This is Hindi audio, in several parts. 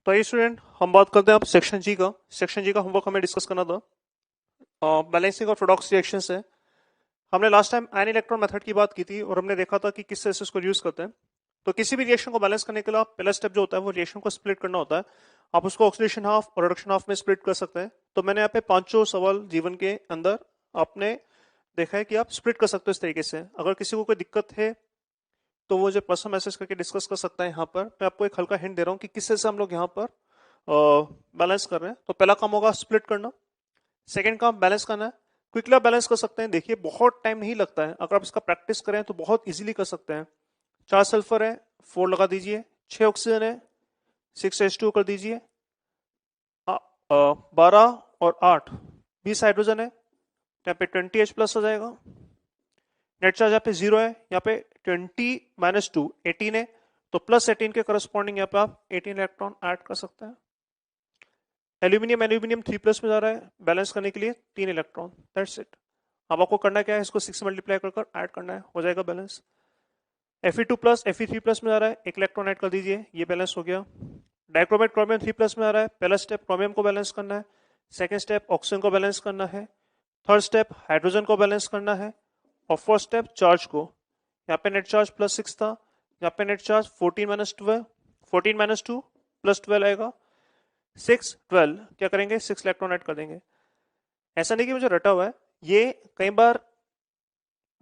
तो ये स्टूडेंट हम बात करते हैं अब सेक्शन जी का होमवर्क हमें डिस्कस करना था। बैलेंसिंग और रेडॉक्स रिएक्शन है। हमने last time ion electron method की बात की थी और हमने देखा था कि किस तरह से इसको यूज करते हैं। तो किसी भी रिएक्शन को बैलेंस करने के लिए पहला स्टेप जो होता है वो रिएक्शन को स्प्लिट करना होता है। आप उसको ऑक्सीडेशन हाफ और रिडक्शन हाफ में स्प्लिट कर सकते हैं। तो मैंने यहाँ पे पांचों सवाल जीवन के अंदर आपने देखा है कि आप स्प्लिट कर सकते हो इस तरीके से। अगर किसी को कोई दिक्कत है तो वो जो पर्सनल मैसेज करके डिस्कस कर सकता है। यहाँ पर मैं आपको एक हल्का हिंट दे रहा हूँ कि किस तरह से हम लोग यहाँ पर बैलेंस कर रहे हैं। तो पहला काम होगा स्प्लिट करना, सेकंड काम बैलेंस करना है। क्विकली आप बैलेंस कर सकते हैं, देखिए बहुत टाइम नहीं लगता है। अगर आप इसका प्रैक्टिस करें तो बहुत इजीली कर सकते हैं। 4 सल्फर है, 4 लगा दीजिए। 6 ऑक्सीजन है, 6H2 कर दीजिए। 12 और 8 20 हाइड्रोजन है, यहाँ पे 20H प्लस हो जाएगा। नेट चार्ज यहाँ पे 0 है, यहाँ पे 20 माइनस 2 18 है, तो प्लस 18 के करस्पॉन्डिंग यहाँ पे आप 18 इलेक्ट्रॉन ऐड कर सकते हैं। एल्यूमिनियम 3 प्लस में जा रहा है, बैलेंस करने के लिए 3 इलेक्ट्रॉन, दैट्स इट। अब आपको करना क्या है, इसको 6 मल्टीप्लाई कर ऐड करना है, हो जाएगा balance. Fe2 plus Fe3 plus में जा रहा है, 1 इलेक्ट्रॉन ऐड कर दीजिए, ये बैलेंस हो गया। डाइक्रोमेट क्रोमियम 3 प्लस में आ रहा है, पहला स्टेप क्रोमियम को बैलेंस करना है, सेकंड स्टेप ऑक्सीजन को बैलेंस करना है, थर्ड स्टेप हाइड्रोजन को बैलेंस करना है, और फोर्थ स्टेप चार्ज को। यहाँ पे नेट चार्ज प्लस 6 था, यहाँ पे net charge 14 minus 12, 14 minus 2 plus 12 आएगा, 6 12 क्या करेंगे, 6 इलेक्ट्रॉन ऐड कर देंगे। ऐसा नहीं कि मुझे रटा हुआ है, ये कई बार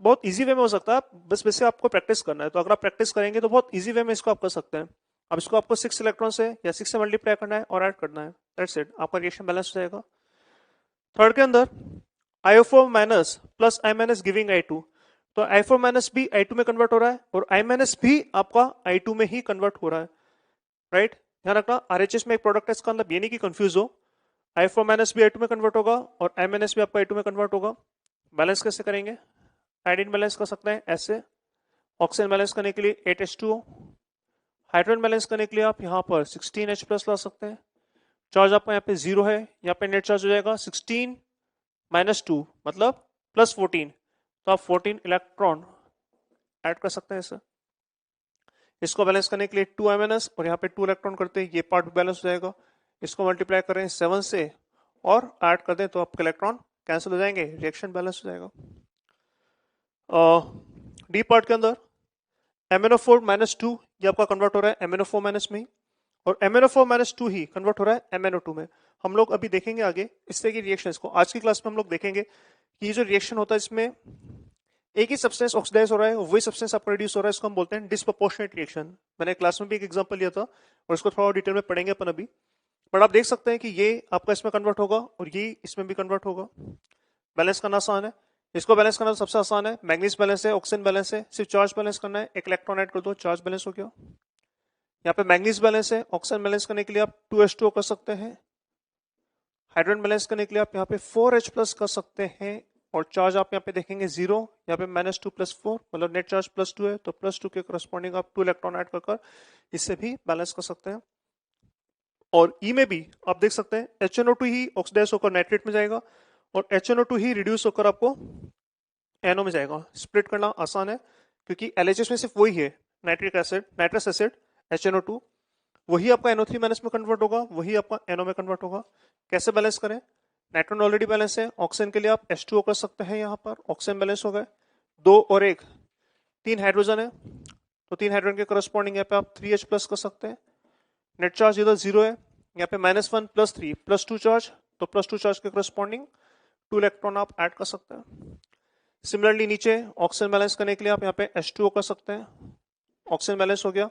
बहुत इजी वे में हो सकता है, बस वैसे आपको प्रैक्टिस करना है। तो अगर आप प्रैक्टिस करेंगे तो बहुत इजी वे में इसको आप कर सकते हैं। अब इसको आपको 6 इलेक्ट्रॉन से या 6 से मल्टीप्लाई करना है और ऐड करना है, दैट्स इट, आपका रिएक्शन बैलेंस हो जाएगा। थर्ड के अंदर IO4 minus plus I minus giving I2, तो I4 माइनस भी I2 में कन्वर्ट हो रहा है और I माइनस भी आपका I2 में ही कन्वर्ट हो रहा है, राइट। ध्यान रखना RHS में एक प्रोडक्ट है, इसका मतलब ये नहीं कि कंफ्यूज हो। I4 माइनस भी I2 में कन्वर्ट होगा और I माइनस भी आपका I2 में कन्वर्ट होगा। बैलेंस कैसे करेंगे, आयोडीन बैलेंस कर सकते हैं ऐसे, ऑक्सीजन बैलेंस करने के लिए 8H2O, हाइड्रोजन बैलेंस करने के लिए आप यहाँ पर 16H प्लस ला सकते हैं। चार्ज आपका यहाँ पे 0 है, यहाँ पे नेट चार्ज हो जाएगा 16 माइनस 2 मतलब प्लस 14, तो आप 14 इलेक्ट्रॉन ऐड कर सकते हैं इसे। इसको बैलेंस करने के लिए 2I माइनस और यहाँ पे 2 इलेक्ट्रॉन करते हैं, ये पार्ट भी बैलेंस हो जाएगा। इसको मल्टीप्लाई करें 7 से और ऐड कर दें तो आपके इलेक्ट्रॉन कैंसिल हो जाएंगे, रिएक्शन बैलेंस हो जाएगा। डी पार्ट के अंदर MnO4 माइनस 2 ये आपका कन्वर्ट हो रहा है MnO4 माइनस में ही, और MnO4 माइनस 2 ही कन्वर्ट हो रहा है MnO2 में। हम लोग अभी देखेंगे आगे इस तरह की रिएक्शन को, आज की क्लास में हम लोग देखेंगे कि ये जो रिएक्शन होता है इसमें एक ही सब्सटेंस ऑक्सीडाइज हो रहा है, वही सब्सटेंस आपका रिड्यूस हो रहा है, इसको हम बोलते हैं डिस्प्रोपोर्शनेट रिएक्शन। मैंने क्लास में भी एक एग्जांपल लिया था और इसको थोड़ा डिटेल में पढ़ेंगे अपन अभी, बट आप देख सकते हैं कि ये आपका इसमें कन्वर्ट होगा और ये इसमें भी कन्वर्ट होगा। बैलेंस करना आसान है, इसको बैलेंस करना सबसे आसान है। मैग्नीज बैलेंस है, ऑक्सीजन बैलेंस है, सिर्फ चार्ज बैलेंस करना है, एक इलेक्ट्रॉन ऐड कर दो, चार्ज बैलेंस हो गया। यहाँ पे मैग्नीज बैलेंस है, ऑक्सीजन बैलेंस करने के लिए आप 2H2O कर सकते हैं, हाइड्रोजन बैलेंस करने के लिए आप यहाँ पे 4H प्लस कर सकते हैं, और चार्ज आप यहाँ पे देखेंगे 0, यहाँ पे माइनस 2 प्लस 4 मतलब नेट चार्ज प्लस 2 है, तो प्लस 2 के करस्पॉन्डिंग आप 2 इलेक्ट्रॉन ऐड कर इससे भी बैलेंस कर सकते हैं। और ई में भी आप देख सकते हैं HNO2 ही ऑक्सीडाइज होकर नाइट्रेट में जाएगा और HNO2 ही रिड्यूस होकर आपको NO में जाएगा। स्प्लिट करना आसान है क्योंकि LHS में सिर्फ वही है, nitric acid, nitrous acid HNO2, वही आपका NO3 माइनस में कन्वर्ट होगा, वही आपका NO में कन्वर्ट होगा। कैसे बैलेंस करें, नाइट्रोजन ऑलरेडी बैलेंस है, ऑक्सीजन के लिए आप H2O कर सकते हैं, यहाँ पर ऑक्सीजन बैलेंस हो गए, 2 और 1 3 हाइड्रोजन है, तो 3 हाइड्रोजन के करस्पॉन्डिंग यहाँ पे आप 3H प्लस कर सकते हैं। नेट चार्ज इधर 0 है, यहाँ पे -1 प्लस 3 प्लस 2 चार्ज, तो प्लस 2 चार्ज के करस्पॉन्डिंग 2 इलेक्ट्रॉन आप ऐड कर सकते हैं। सिमिलरली नीचे ऑक्सीजन बैलेंस करने के लिए आप यहाँ पे H2O कर सकते हैं, ऑक्सीजन बैलेंस हो गया,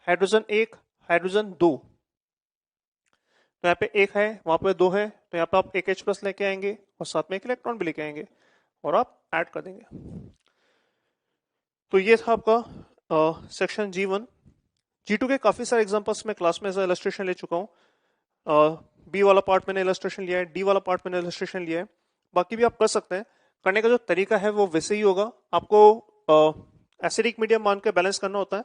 हाइड्रोजन 1 हाइड्रोजन 2, तो यहाँ पे 1 है, वहां पे 2 है, तो यहाँ पे आप 1H प्लस लेके आएंगे और साथ में एक इलेक्ट्रॉन भी लेके आएंगे और आप ऐड कर देंगे। तो ये था आपका सेक्शन G1। G2 के काफी सारे एग्जांपल्स मैं क्लास में ऐसा इलस्ट्रेशन ले चुका हूँ। बी वाला पार्ट मैंने इलस्ट्रेशन लिया है, डी वाला पार्ट मैंने इलस्ट्रेशन लिया है, बाकी भी आप कर सकते हैं। करने का जो तरीका है वो वैसे ही होगा, आपको एसिडिक मीडियम मान के बैलेंस करना होता है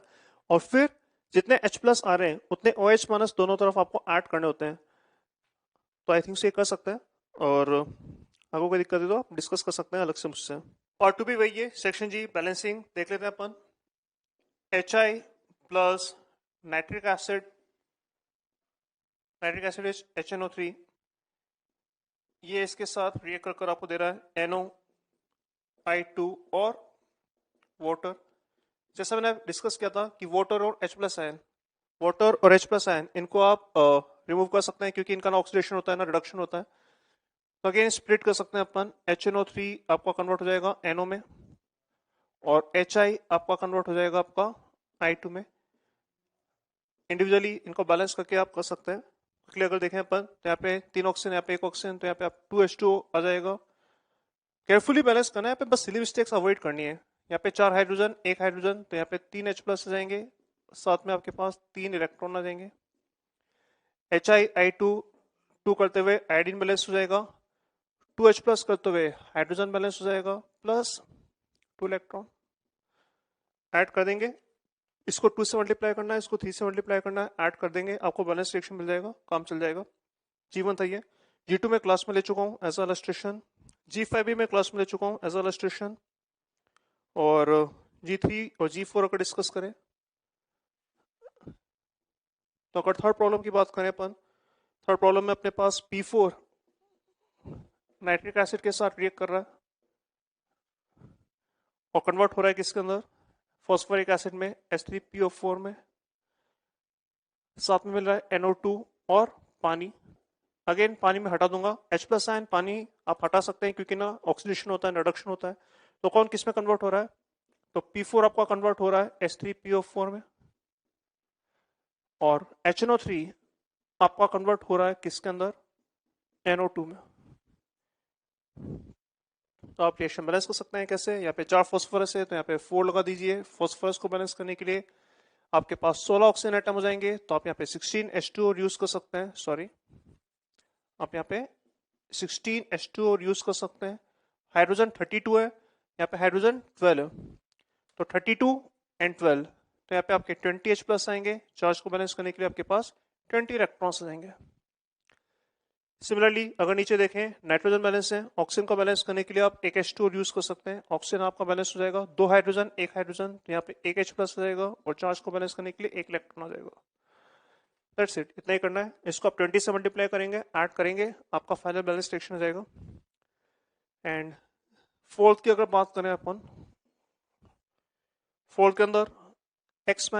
और फिर जितने H प्लस आ रहे हैं उतने OH माइनस दोनों तरफ आपको ऐड करने होते हैं। तो आई थिंक से कर सकते हैं, और आपको कोई दिक्कत है तो आप डिस्कस कर सकते हैं अलग से मुझसे। पार्ट 2 भी वही है, सेक्शन जी बैलेंसिंग देख लेते हैं अपन। HI plus nitric acid nitric acid is HNO3, ये इसके साथ रिएक्ट कर आपको दे रहा है NO2 और वाटर। जैसा मैंने डिस्कस किया था कि वाटर और H+ आयन इनको आप रिमूव कर सकते हैं क्योंकि इनका ना ऑक्सीडेशन होता है ना रिडक्शन होता है। तो अगेन स्प्लिट कर सकते हैं अपन, HNO3 आपका कन्वर्ट हो जाएगा NO में और HI आपका कन्वर्ट हो जाएगा आपका I2 में। इंडिविजुअली इनको बैलेंस करके आप कर सकते हैं। क्लियर अगर देखें अपन तो यहाँ पे 3 ऑक्सीजन, यहाँ पे 1 ऑक्सीजन, तो यहाँ पे आप 2H2O आ जाएगा। केयरफुली बैलेंस करना है, यहाँ पे बस सिली मिस्टेक्स अवॉइड करनी है। यहाँ पे 4 हाइड्रोजन 1 हाइड्रोजन, तो यहाँ पे 3 H+ आ जाएंगे, साथ में आपके पास 3 इलेक्ट्रॉन आ जाएंगे। HI 2 करते हुए आयोडीन बैलेंस हो जाएगा, 2H+ करते हुए हाइड्रोजन बैलेंस हो जाएगा प्लस 2 इलेक्ट्रॉन ऐड कर देंगे। इसको 2 से मल्टीप्लाई करना है, इसको 3 से मल्टीप्लाई करना है, ऐड कर देंगे, आपको बैलेंस रिएक्शन मिल जाएगा, काम चल जाएगा। G1 था ये। G2 में क्लास में ले चुका हूँ एज इलस्ट्रेशन, G5 भी मैं क्लास में ले चुका हूँ एज इलस्ट्रेशन, और G3 और G4 अगर डिस्कस करें तो अगर थर्ड प्रॉब्लम की बात करें अपन, थर्ड प्रॉब्लम में अपने पास P4 नाइट्रिक एसिड के साथ रिएक्ट कर रहा है और कन्वर्ट हो रहा है किसके अंदर, फॉस्फोरिक एसिड में, H3PO4 में, साथ में मिल रहा है NO2 और पानी। अगेन पानी में हटा दूंगा, H+ आयन पानी आप हटा सकते हैं क्योंकि ना ऑक्सीडेशन होता है, रिडक्शन होता है। तो कौन किस में कन्वर्ट हो रहा है, तो P4 आपका कन्वर्ट हो रहा है H3PO4 में और HNO3 आपका कन्वर्ट हो रहा है किसके अंदर, NO2 में। तो आप रिएक्शन बैलेंस कर सकते हैं कैसे, यहाँ पे 4 फॉस्फोरस है तो यहाँ पे 4 लगा दीजिए। फॉस्फोरस को बैलेंस करने के लिए आपके पास 16 ऑक्सीजन एटम हो जाएंगे, तो आप यहाँ पे 16 H2O यूज कर सकते हैं, सॉरी आप यहाँ पे 16 H2O यूज कर सकते हैं। हाइड्रोजन 32 है, यहाँ पे हाइड्रोजन 12 है, तो 32 एंड 12, तो यहाँ पे आपके 20 H+ आएंगे। चार्ज को बैलेंस करने के लिए आपके पास 20 इलेक्ट्रॉन्स आएंगे। सिमिलरली अगर नीचे देखें नाइट्रोजन बैलेंस है, ऑक्सीजन का बैलेंस करने के लिए आप एक H2O यूज कर सकते हैं। ऑक्सीजन आपका बैलेंस हो जाएगा 2 हाइड्रोजन 1 हाइड्रोजन, तो यहाँ पे 1 H+ आ जाएगा और चार्ज को बैलेंस करने के लिए 1 इलेक्ट्रॉन आ जाएगा। दैट्स इट, इतना ही करना है। इसको आप 20 से मल्टीप्लाई करेंगे, ऐड करेंगे, आपका फाइनल बैलेंस रिएक्शन हो जाएगा। एंड फोर्थ की अगर बात करें अपन, फोर्थ के अंदर X-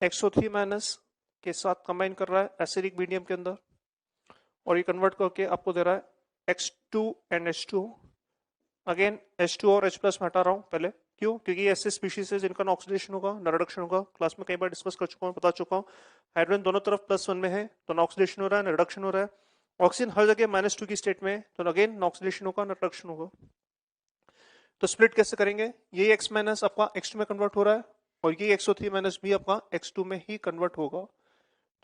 XO3- के साथ कंबाइन कर रहा है एसिडिक मीडियम के अंदर और ये कन्वर्ट करके आपको दे रहा है X2 and H2। Again H2 और H+ में हटा रहा हूँ पहले, क्यों, क्योंकि ये ऐसे स्पीशीज है जिनका ना ऑक्सीडेशन होगा ना रिडक्शन होगा। क्लास में कई बार डिस्कस कर चुका हूँ, बता चुका हूँ। हाइड्रोजन दोनों तरफ +1 में है तो ना ऑक्सीडेशन हो रहा है ना रिडक्शन हो रहा है। ऑक्सीजन हर जगह -2 की स्टेट में है तो अगेन ना ऑक्सीडेशन होगा ना रिडक्शन होगा। तो स्प्लिट कैसे करेंगे, ये X- आपका X2 में कन्वर्ट हो रहा है और ये XO3- भी आपका X2 में ही कन्वर्ट होगा।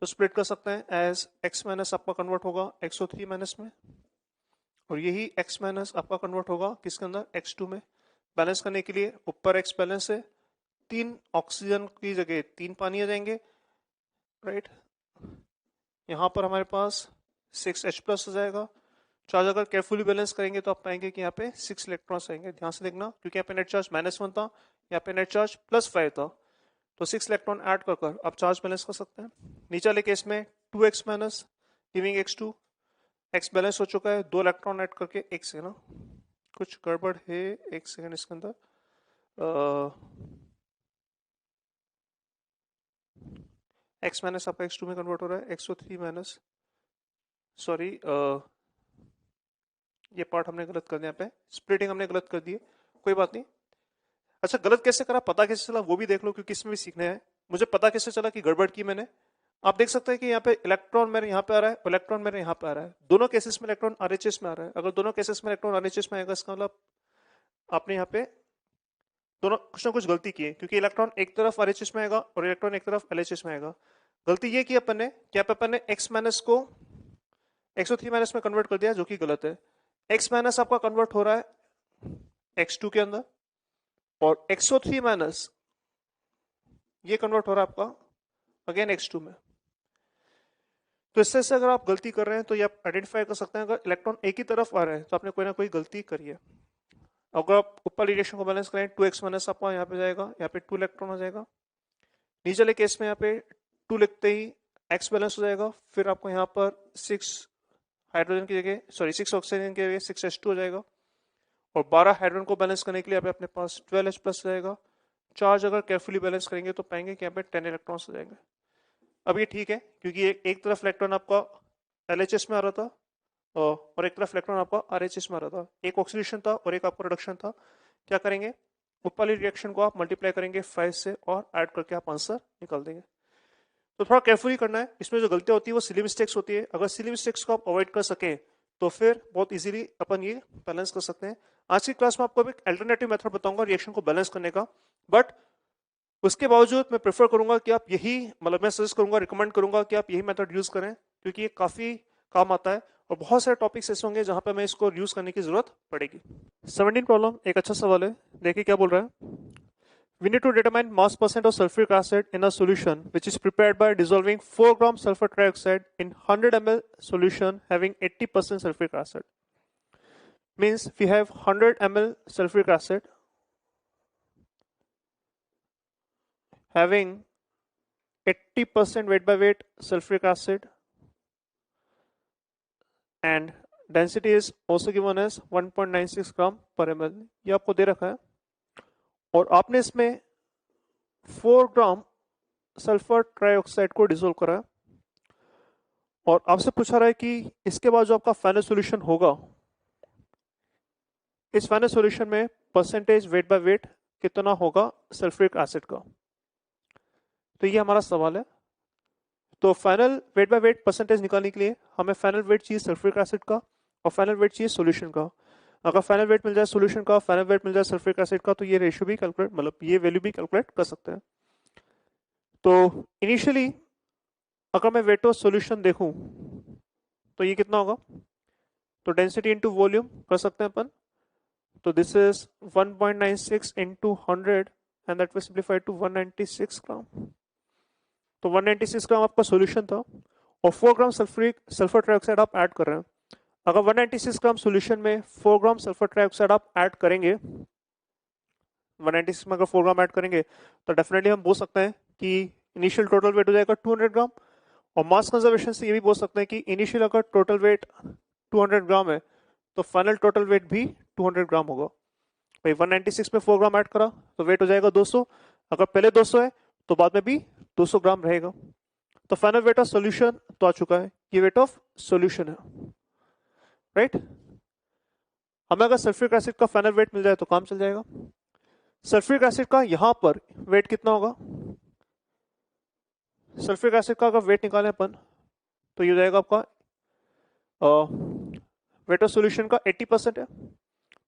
तो स्प्लिट कर सकते हैं एज X- आपका कन्वर्ट होगा XO3- में और यही X- आपका कन्वर्ट होगा किसके अंदर, X2 में। बैलेंस करने के लिए ऊपर X बैलेंस है, 3 ऑक्सीजन की जगह 3 पानी आ जाएंगे, राइट। यहाँ पर हमारे पास 6 H+ आ जाएगा। चार्ज अगर केयरफुली बैलेंस करेंगे तो आप पाएंगे कि यहाँ पे 6 इलेक्ट्रॉन्स आएंगे। ध्यान से देखना क्योंकि यहाँ पे नेट चार्ज -1 था, यहाँ पे नेट चार्ज +5 था, तो 6 इलेक्ट्रॉन ऐड कर आप चार्ज बैलेंस कर सकते हैं। नीचे वाले केस में 2X- giving X2, X balance हो चुका है, 2 इलेक्ट्रॉन ऐड करके। एक सेकेंड ना, कुछ गड़बड़ है, एक सेकेंड इसके अंदर। X- आपका X2 में कन्वर्ट हो रहा है, XO3-, सॉरी ये पार्ट हमने गलत कर दिया, यहाँ पे स्प्लिटिंग हमने गलत कर दी है, कोई बात नहीं। अच्छा गलत कैसे करा, पता कैसे चला, वो भी देख लो क्योंकि इसमें भी सीखने हैं। मुझे पता कैसे चला कि गड़बड़ की मैंने, आप देख सकते हैं कि यहाँ पे इलेक्ट्रॉन मेरे यहाँ पे आ रहा है, इलेक्ट्रॉन मेरे यहाँ पे आ रहा है। दोनों केसेस में इलेक्ट्रॉन आरएचएस में आ रहा है। अगर दोनों केसेस में इलेक्ट्रॉन आरएचएस में आएगा इसका मतलब आपने यहाँ पे दोनों कुछ ना कुछ गलती की है, क्योंकि इलेक्ट्रॉन एक तरफ आरएचएस में आएगा और इलेक्ट्रॉन एक तरफ एलएचएस में आएगा। गलती ये की अपन ने कि यहाँ पे अपन ने X- को XO3- में कन्वर्ट कर दिया, जो कि गलत है। X- आपका कन्वर्ट हो रहा है X2 के अंदर और XO3- ये कन्वर्ट हो रहा है आपका अगेन X2 में। तो इससे से अगर आप गलती कर रहे हैं तो ये आप आइडेंटिफाई कर सकते हैं, अगर इलेक्ट्रॉन एक ही तरफ आ रहे हैं तो आपने कोई ना कोई गलती करी है। अगर आप ऊपर रिएक्शन को बैलेंस करें 2X- आपका यहाँ पे जाएगा, यहाँ पे 2 इलेक्ट्रॉन आ जाएगा। नीचे वाले केस में यहाँ पे 2 लिखते ही एक्स बैलेंस हो जाएगा, फिर आपको यहाँ पर 6 हाइड्रोजन की जगह, सॉरी 6 ऑक्सीजन की जगह 6s2 हो जाएगा, और 12 हाइड्रोजन को बैलेंस करने के लिए अपने पास 12H प्लस हो जाएगा। चार्ज अगर केयरफुली बैलेंस करेंगे तो पाएंगे कि यहाँ पे 10 इलेक्ट्रॉन्स हो जाएंगे। अब ये ठीक है, क्योंकि एक तरफ इलेक्ट्रॉन आपका LHS में आ रहा था और एक तरफ इलेक्ट्रॉन आपका RHS में आ रहा था, एक ऑक्सीडेशन था और एक आपका रिडक्शन था। क्या करेंगे, ऊपर वाली रिएक्शन को आप मल्टीप्लाई करेंगे 5 से और ऐड करके आप आंसर निकाल देंगे। तो थोड़ा केयरफुली करना है, इसमें जो गलतियां होती है वो सिली मिस्टेक्स होती है। अगर सिली मिस्टेक्स को आप अवॉइड कर सकें तो फिर बहुत इजीली अपन ये बैलेंस कर सकते हैं। आज की क्लास में आपको एक अल्टरनेटिव मेथड बताऊंगा रिएक्शन को बैलेंस करने का, बट उसके बावजूद मैं प्रेफर करूंगा कि आप यही, मतलब मैं सजेस्ट करूंगा, रिकमेंड करूंगा कि आप यही मेथड यूज करें, क्योंकि ये काफी काम आता है और बहुत सारे टॉपिक्स ऐसे होंगे जहां पे हमें इसको यूज करने की जरूरत पड़ेगी। 17 प्रॉब्लम एक अच्छा सवाल है, देखिए क्या बोल रहा है। We need to determine mass percent of sulfuric acid in a solution which is prepared by dissolving 4 gram sulfur trioxide in 100 ml solution having 80% sulfuric acid. Means we have 100 ml sulfuric acid having 80% weight by weight sulfuric acid and density is also given as 1.96 gram per ml. ये आपको दे रखा है और आपने इसमें 4 ग्राम सल्फर ट्राइऑक्साइड को डिसोल्व करा है और आपसे पूछा रहा है कि इसके बाद जो आपका फाइनल सॉल्यूशन होगा, इस फाइनल सॉल्यूशन में परसेंटेज वेट बाय वेट कितना होगा सल्फ्यूरिक एसिड का। तो ये हमारा सवाल है। तो final weight by weight percentage निकालने के लिए हमें फाइनल वेट चाहिए सल्फ्यूरिक एसिड का और फाइनल वेट चाहिए सॉल्यूशन का। अगर फाइनल वेट मिल जाए सॉल्यूशन का, फाइनल वेट मिल जाए सल्फ्यूरिक एसिड का, तो ये रेशियो भी कैलकुलेट, मतलब ये वैल्यू भी कैलकुलेट कर सकते हैं। तो इनिशियली अगर मैं वेट ऑफ सॉल्यूशन देखूं तो ये कितना होगा, तो डेंसिटी इनटू वॉल्यूम कर सकते हैं अपन। तो this is 1.96 into 100 and that will simplify to 196 gram. तो 196 ग्राम आपका सॉल्यूशन था और 4 ग्राम सल्फर ट्राइऑक्साइड आप ऐड कर रहे हैं। अगर 196 ग्राम सॉल्यूशन में 4 ग्राम सल्फर ट्राइऑक्साइड आप ऐड करेंगे, 196 में अगर 4 ग्राम ऐड करेंगे तो डेफिनेटली हम बोल सकते हैं कि इनिशियल टोटल वेट हो जाएगा 200 ग्राम। और मास कंजर्वेशन से ये भी बोल सकते हैं कि इनिशियल अगर टोटल वेट 200 ग्राम है तो फाइनल टोटल वेट भी 200 ग्राम होगा। भाई 196 में 4 ग्राम ऐड करा तो वेट हो जाएगा 200, अगर पहले 200 है तो बाद में भी 200 ग्राम रहेगा। तो फाइनल वेट ऑफ सॉल्यूशन तो आ चुका है, ये वेट ऑफ सॉल्यूशन है, राइट। हमें अगर सल्फ्यूरिक एसिड का फाइनल वेट मिल जाए तो काम चल जाएगा। सल्फ्यूरिक एसिड का यहां पर वेट कितना होगा, सल्फ्यूरिक एसिड का अगर वेट निकालें अपन तो ये हो जाएगा आपका वेट ऑफ सॉल्यूशन का 80% है,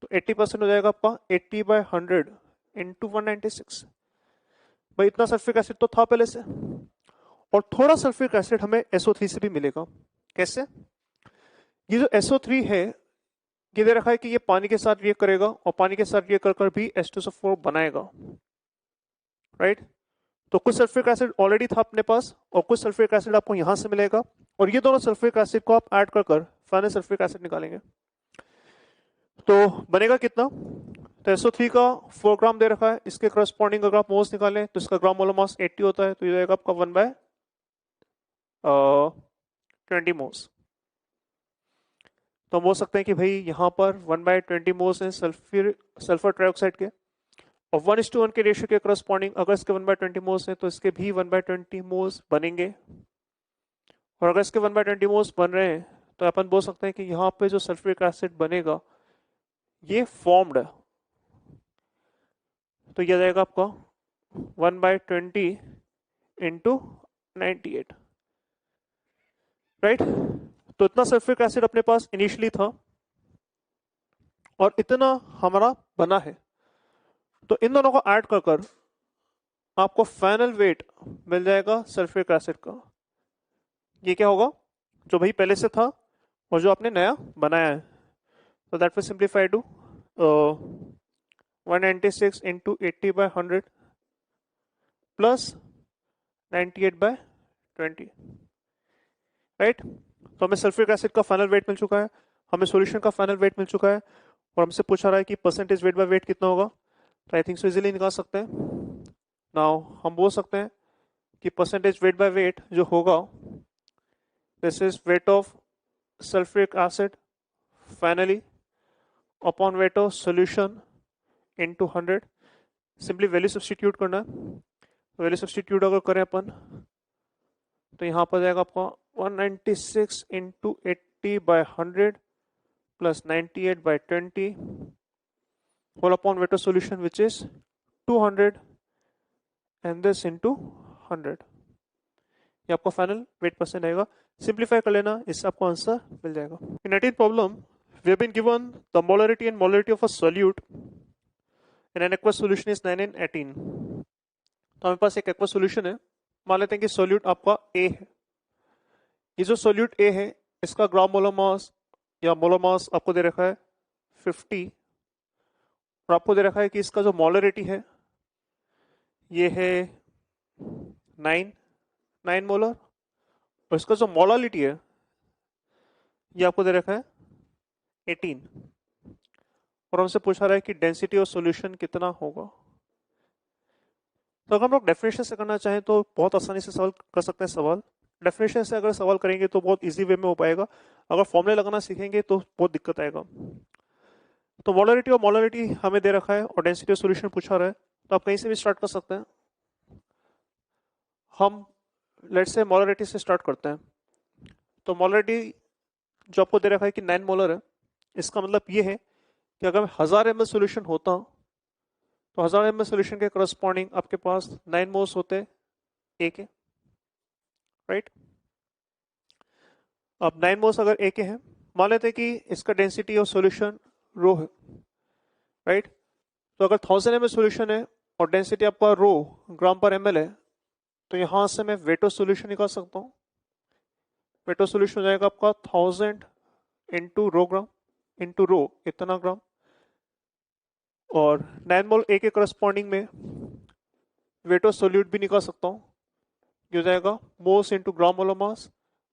तो 80% हो जाएगा आपका 80/100 इंटू 196। भाई इतना सल्फ्यूरिक एसिड तो था पहले से, और थोड़ा सल्फ्यूरिक एसिड हमें SO3 से भी मिलेगा। कैसे, ये जो SO3 है ये दे रखा है कि ये पानी के साथ रिएक्ट करेगा और पानी के साथ रिएक्ट कर भी H2SO4 बनाएगा, राइट। तो कुछ सल्फ्यूरिक एसिड ऑलरेडी था अपने पास और कुछ सल्फ्यूरिक एसिड आपको यहां से मिलेगा, और ये दोनों सल्फ्यूरिक एसिड को आप ऐड कर फाइनल सल्फ्यूरिक एसिड निकालेंगे तो बनेगा कितना। तो SO3 का 4 ग्राम दे रखा है, इसके करस्पॉन्डिंग अगर आप मोल्स निकालें तो इसका ग्राम मोलर मास 80 होता है, तो ये जाएगा आपका 1/20 मोल्स। तो हम बोल सकते हैं कि भाई यहाँ पर 1/20 मोल्स हैं सल्फर ट्राइऑक्साइड के, और 1:1 के रेशियो के करस्पॉन्डिंग अगर इसके 1/20 मोल्स हैं तो इसके भी 1/20 मोल्स बनेंगे। और अगर इसके 1/20 मोल्स बन रहे हैं तो अपन बोल सकते हैं कि यहाँ पे जो सल्फ्यूरिक एसिड बनेगा ये फॉर्म्ड है, तो यह जाएगा आपका 1/20 इंटू 98, राइट। तो इतना सल्फ्यूरिक एसिड अपने पास इनिशियली था और इतना हमारा बना है। तो इन दोनों को ऐड कर आपको फाइनल वेट मिल जाएगा सल्फ्यूरिक एसिड का। ये क्या होगा, जो भाई पहले से था और जो आपने नया बनाया है। तो that will simplify to 196 into 80/100 plus 98/20, right. तो हमें सल्फ्यूरिक एसिड का फाइनल वेट मिल चुका है, हमें सॉल्यूशन का फाइनल वेट मिल चुका है, और हमसे पूछा रहा है कि परसेंटेज वेट बाय वेट कितना होगा। तो आई थिंक सो इजीली निकाल सकते हैं। नाउ हम बोल सकते हैं कि परसेंटेज वेट बाय वेट जो होगा this is weight of sulfuric acid finally upon weight of solution into 100. Simply value substitute करना है. वैल्यू सब्सटीट्यूट अगर करें अपन तो यहाँ पर जाएगा आपका 196 into 80 by 100 plus 98 by 20 whole upon weight of solution which is 200 and this into 100. ये आपका फाइनल वेट परसेंट आएगा. सिंप्लीफाई कर लेना, इससे आपको आंसर मिल जाएगा. In 18th problem we have been given the molarity and molarity of a solute in an aqueous solution is 9 and 18. तो हमारे पास एक एक्वस सॉल्यूशन है. मान लेते हैं कि सॉल्यूट आपका ए है. ये जो सॉल्यूट ए है इसका ग्राम मोलर मास या मोलर मास आपको दे रखा है 50 और आपको दे रखा है कि इसका जो मोलरिटी है ये है 9 मोलर और इसका जो मोलालिटी है ये आपको दे रखा है 18 और हमसे पूछा रहा है कि डेंसिटी ऑफ सॉल्यूशन कितना होगा. तो अगर हम लोग डेफिनेशन से करना चाहें तो बहुत आसानी से सवाल कर सकते हैं. सवाल डेफिनेशन से अगर सवाल करेंगे तो बहुत इजी वे में हो पाएगा. अगर फॉर्मूले लगाना सीखेंगे तो बहुत दिक्कत आएगा. तो मोलरिटी और मोलालिटी हमें दे रखा है और डेंसिटी ऑफ सॉल्यूशन पूछा रहा है, तो आप कहीं से भी स्टार्ट कर सकते हैं. हम लेट्स से मोलरिटी से स्टार्ट करते हैं. तो मोलरिटी जो आपको दे रखा है कि 9 मोलर है, इसका मतलब ये है कि अगर 1000 ml सॉल्यूशन होता तो 1000 ml सॉल्यूशन के करस्पॉन्डिंग आपके पास 9 मोल्स होते ए के, राइट. अब 9 मोल्स अगर ए के हैं, मान लेते हैं कि इसका डेंसिटी ऑफ सॉल्यूशन रो है, राइट. तो अगर 1000 ml सॉल्यूशन है और डेंसिटी आपका रो ग्राम पर ml है, तो यहां से मैं वेट ऑफ सॉल्यूशन निकाल सकता हूं. वेट ऑफ सॉल्यूशन हो जाएगा आपका 1000 into rho gram into rho इतना ग्राम और 9 मोल ए के करस्पॉन्डिंग में वेट ऑफ सोल्यूट भी निकाल सकता हूँ. ये हो जाएगा moles into gram molar mass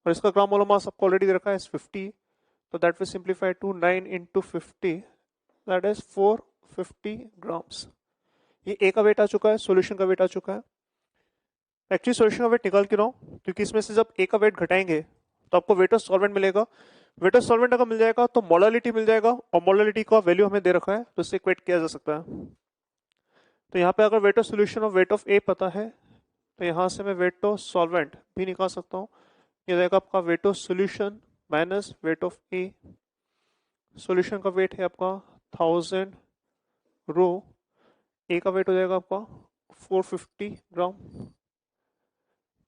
और इसका ग्राम मोलर मास आपको ऑलरेडी दे रखा है 50. तो that will simplify to 9 into 50 that is 450 grams. ये ए का वेट आ चुका है, सोल्यूशन का वेट आ चुका है. एक्चुअली सोल्यूशन का वेट निकाल क्यों रहा हूँ, क्योंकि इसमें से जब ए का वेट घटाएंगे तो आपको वेट ऑफ सॉल्वेंट मिलेगा. वेट ऑफ सॉल्वेंट अगर मिल जाएगा तो मोलालिटी मिल जाएगा और मोलालिटी का वैल्यू हमें दे रखा है तो इससे इक्वेट किया जा सकता है. तो यहाँ पे अगर वेट ऑफ सोल्यूशन और वेट ऑफ ए पता है तो यहाँ से मैं वेट ऑफ सॉल्वेंट भी निकाल सकता हूँ. ये जाएगा आपका weight of solution minus weight of A. Solution का वेट है आपका 1000 रो, ए का वेट हो जाएगा आपका 450 ग्राम.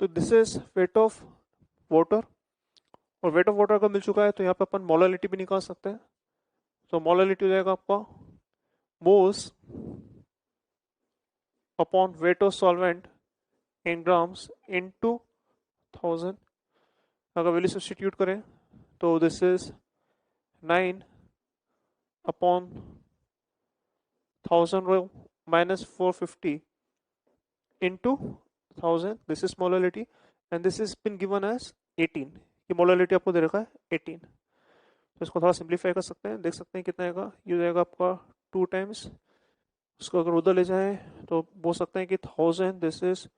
तो this is weight of water और वेट ऑफ वाटर का मिल चुका है तो यहाँ पे अपन मोलालिटी भी निकाल सकते हैं. तो मोलालिटी हो जाएगा आपका moles upon weight of solvent in grams into 1000. अगर वैल्यू सब्स्टिट्यूट करें तो this is 9 upon 1000 rho minus 450 into 1000. This is molality and this is been given as 18. ये मोलालिटी आपको दे रखा है 18. तो इसको थोड़ा सिंप्लीफाई कर सकते हैं, देख सकते हैं कितना आएगा. ये जाएगा आपका 2 टाइम्स. इसको अगर उधर ले जाएं तो बोल सकते हैं कि 1000 दिस इज